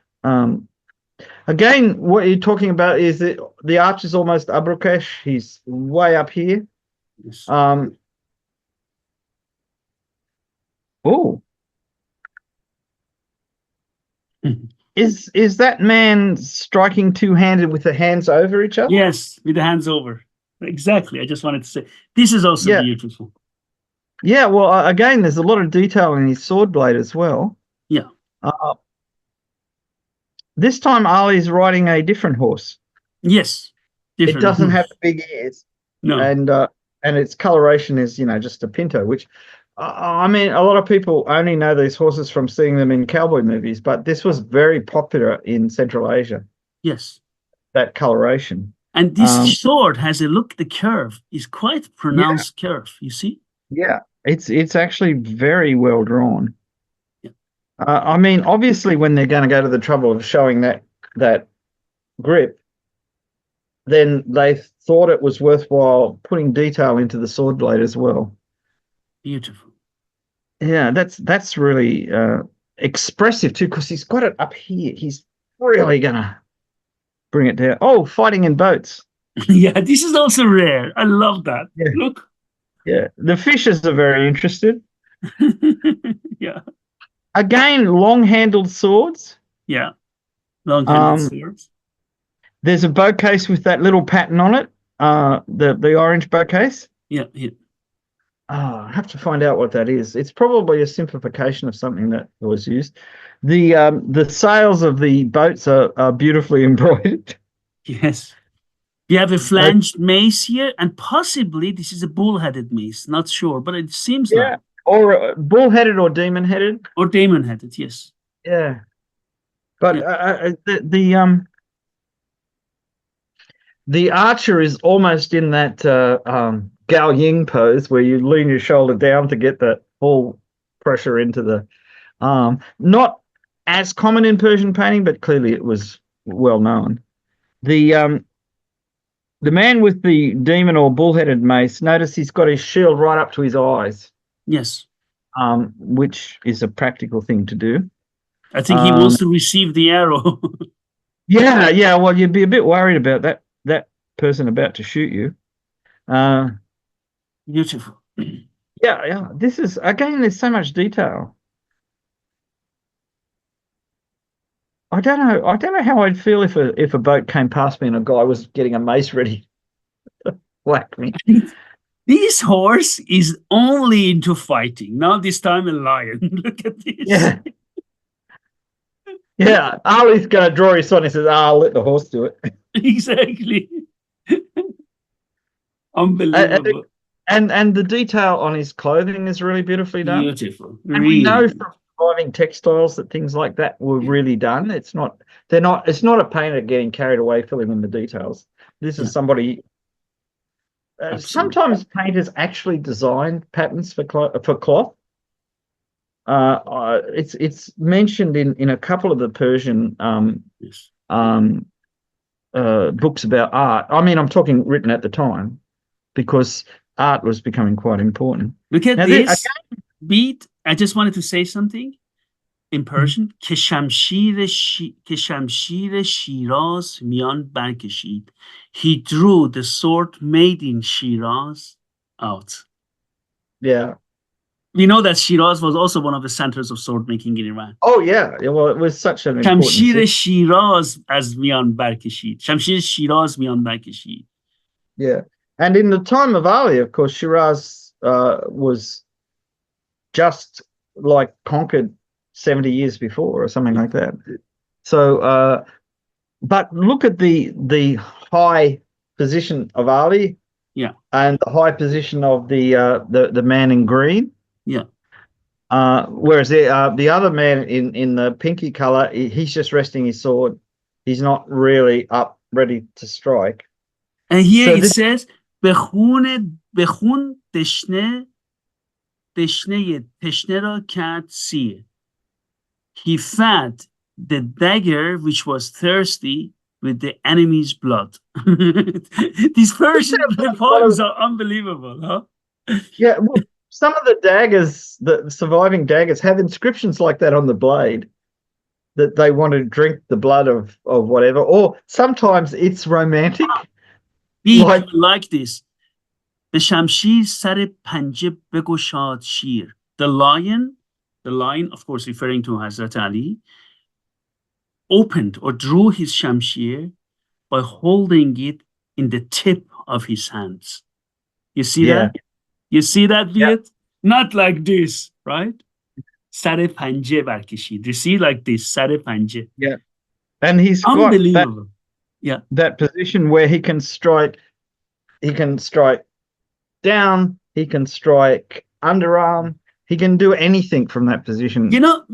Again, what you're talking about is that the arch is almost Abrukesh. He's way up here. Yes. Oh. Is that man striking two-handed with the hands over each other? Yes, with the hands over. Exactly. I just wanted to say this is also beautiful. Yeah, well, again, there's a lot of detail in his sword blade as well. Yeah. This time Ali's riding a different horse. Yes. It doesn't have big ears. No. And its coloration is, you know, just a pinto, which I mean, a lot of people only know these horses from seeing them in cowboy movies, but this was very popular in Central Asia. Yes. That coloration. And this sword has a look, the curve is quite pronounced curve, you see? Yeah, it's actually very well drawn. Yeah. I mean, obviously, when they're going to go to the trouble of showing that grip, then they thought it was worthwhile putting detail into the sword blade as well. Beautiful. Yeah, that's really expressive too, because he's got it up here. He's really gonna bring it down. Oh, fighting in boats. Yeah, this is also rare. I love that. Yeah. Look. Yeah, the fishers are very interested. Yeah. Again, long-handled swords. Yeah, long-handled swords. There's a bow case with that little pattern on it. The orange bow case. Yeah, yeah. I have to find out what that is. It's probably a simplification of something that was used. The sails of the boats are beautifully embroidered. Yes. You have a flanged mace here, and possibly this is a bull-headed mace. Not sure, but it seems like. Or bull-headed or demon-headed. Or demon-headed, yes. Yeah. But the archer is almost in that Gao Ying pose where you lean your shoulder down to get the full pressure into the arm. Not as common in Persian painting, but clearly it was well known. The man with the demon or bull-headed mace, notice he's got his shield right up to his eyes. Yes. Which is a practical thing to do. I think he wants to receive the arrow. Yeah. Well, you'd be a bit worried about that person about to shoot you. Beautiful. Yeah. This is, again, there's so much detail. I don't know how I'd feel if a boat came past me and a guy was getting a mace ready to whack me. This horse is only into fighting. Now this time a lion. Look at this. Yeah. Yeah. Ali's going to draw his son. He says, I'll let the horse do it. Exactly. Unbelievable. And the detail on his clothing is really beautifully done. Beautiful. And we know from surviving textiles that things like that were really done. It's not a painter getting carried away filling in the details. This is somebody. Sometimes painters actually design patterns for cloth. It's mentioned in a couple of the Persian books about art. I mean, I'm talking written at the time, because art was becoming quite important. Look at this beat. I just wanted to say something in Persian. که شمشیر شیراز میان برکشید. He drew the sword made in Shiraz out. Yeah. We know that Shiraz was also one of the centers of sword making in Iran. Oh yeah. Well, it was such an important شمشیر شیراز از میان برکشید. شمشیر شیراز میان برکشید. Yeah. And in the time of Ali, of course, Shiraz was just like conquered 70 years before or something like that. So, but look at the high position of Ali, and the high position of the man in green, whereas the other man in the pinky color, he's just resting his sword. He's not really up, ready to strike. And here it says, بخون تشنه را کرد سیر. He fed the dagger which was thirsty with the enemy's blood. These Persian poems are unbelievable, huh? Yeah, well, some of the daggers, the surviving daggers, have inscriptions like that on the blade, that they want to drink the blood of whatever, or sometimes it's romantic. Like this. به شمشیر سر پنجه بگشاد شیر. The lion, of course, referring to Hazrat Ali, opened or drew his shamshir by holding it in the tip of his hands. You see that? You see that, Viet? Not like this, right? سر پنجه برکشید. You see, like this, سر پنجه. Yeah. And he's unbelievable. That position where he can strike down, he can strike underarm, he can do anything from that position. You know,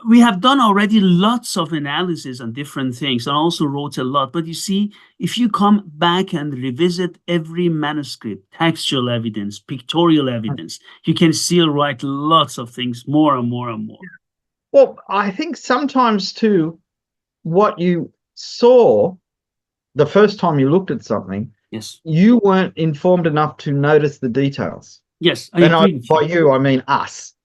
we have done already lots of analysis on different things and also wrote a lot. But you see, if you come back and revisit every manuscript, textual evidence, pictorial evidence, you can still write lots of things, more and more and more. Well, I think sometimes too, what you saw the first time you looked at something, you weren't informed enough to notice the details. Yes, I agree. By you, I mean us.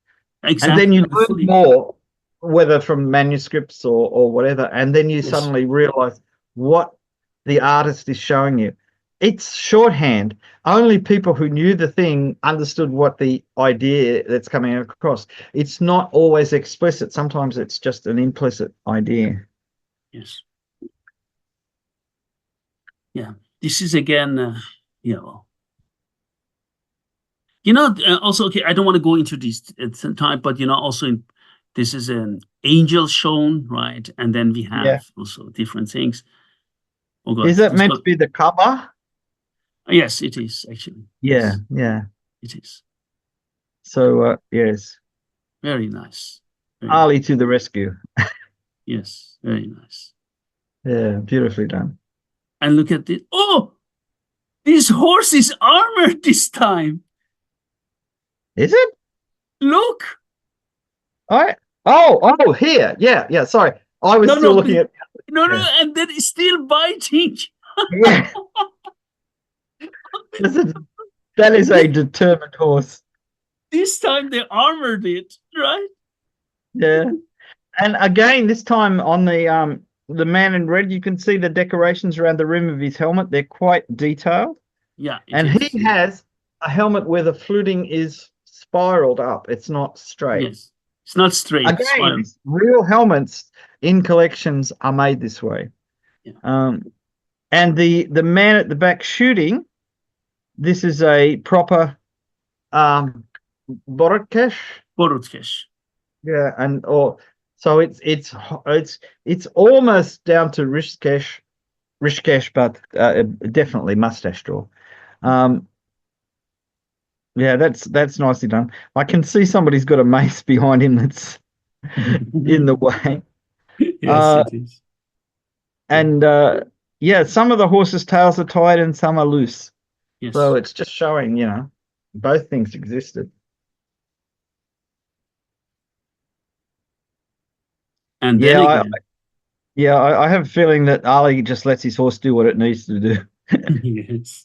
Exactly. And then you learn more, whether from manuscripts or whatever, and then you suddenly realize what the artist is showing you. It's shorthand. Only people who knew the thing understood what the idea that's coming across. It's not always explicit. Sometimes it's just an implicit idea. Yes. Yeah. This is again, also, okay, I don't want to go into this at the time, but, also this is an angel shown, right? And then we have also different things. Oh, God. Is it meant to be the Kaaba? Yes, it is, actually. Yeah, It is. So, yes. Very nice. Ali to the rescue. Yes, very nice. Yeah, beautifully done. And look at this. Oh, this horse is armored this time. Is it? Look. Oh, here. Yeah, sorry. I was still looking at... No, and then it's still biting. Yeah. That is a determined horse. This time they armored it, right? Yeah. And again, this time on the man in red, you can see the decorations around the rim of his helmet. They're quite detailed. Yeah. And he has a helmet where the fluting is spiraled up. It's not straight. Yes. It's not straight. Again, real helmets in collections are made this way. Yeah. And the man at the back shooting, this is a proper borotkesh. Yeah, so it's almost down to Rishkesh, but definitely mustache draw. Yeah, that's nicely done. I can see somebody's got a mace behind him that's in the way. Yes, it is. And some of the horses' tails are tied and some are loose. Yes. So it's just showing, both things existed. And then I have a feeling that Ali just lets his horse do what it needs to do. Yes.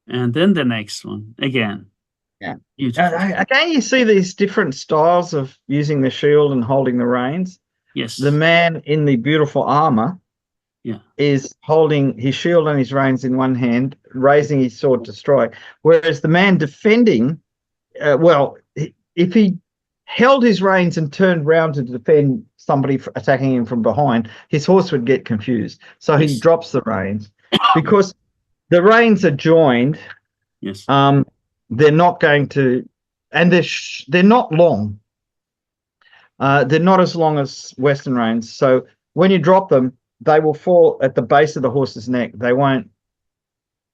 And then the next one again. Yeah. Again, you see these different styles of using the shield and holding the reins. Yes. The man in the beautiful armor is holding his shield and his reins in one hand, raising his sword to strike. Whereas the man defending, if he held his reins and turned round to defend somebody attacking him from behind, his horse would get confused. So he drops the reins because the reins are joined. Yes. They're not going to, and they're not long. They're not as long as Western reins. So when you drop them, they will fall at the base of the horse's neck. They won't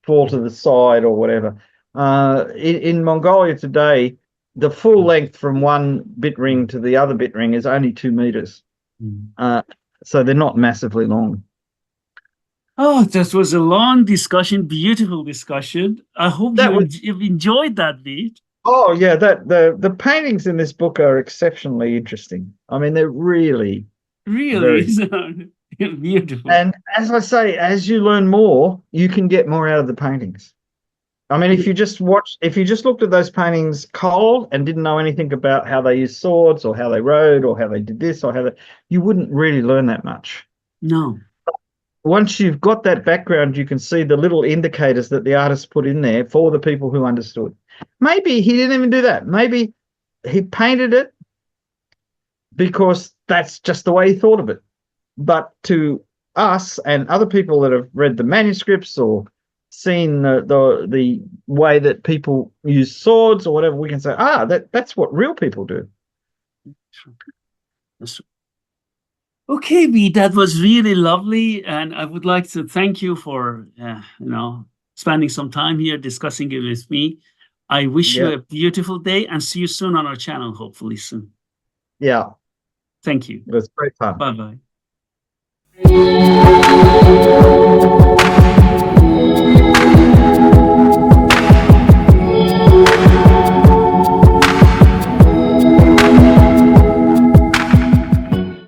fall to the side or whatever. In Mongolia today, the full length from one bit ring to the other bit ring is only 2 meters. So they're not massively long. Oh, that was a long discussion, beautiful discussion. I hope you've enjoyed that bit. Oh yeah, the paintings in this book are exceptionally interesting. I mean, they're really beautiful. And as I say, as you learn more, you can get more out of the paintings. I mean, if you just looked at those paintings cold and didn't know anything about how they used swords or how they rode or how they did this or how they, you wouldn't really learn that much. No. Once you've got that background, you can see the little indicators that the artist put in there for the people who understood. Maybe he didn't even do that. Maybe he painted it because that's just the way he thought of it. But to us and other people that have read the manuscripts or seen the way that people use swords or whatever, we can say, that's what real people do. Okay, Bede, that was really lovely, and I would like to thank you for spending some time here discussing it with me. I wish you a beautiful day and see you soon on our channel, hopefully soon. Yeah. Thank you. It was great fun. Bye-bye.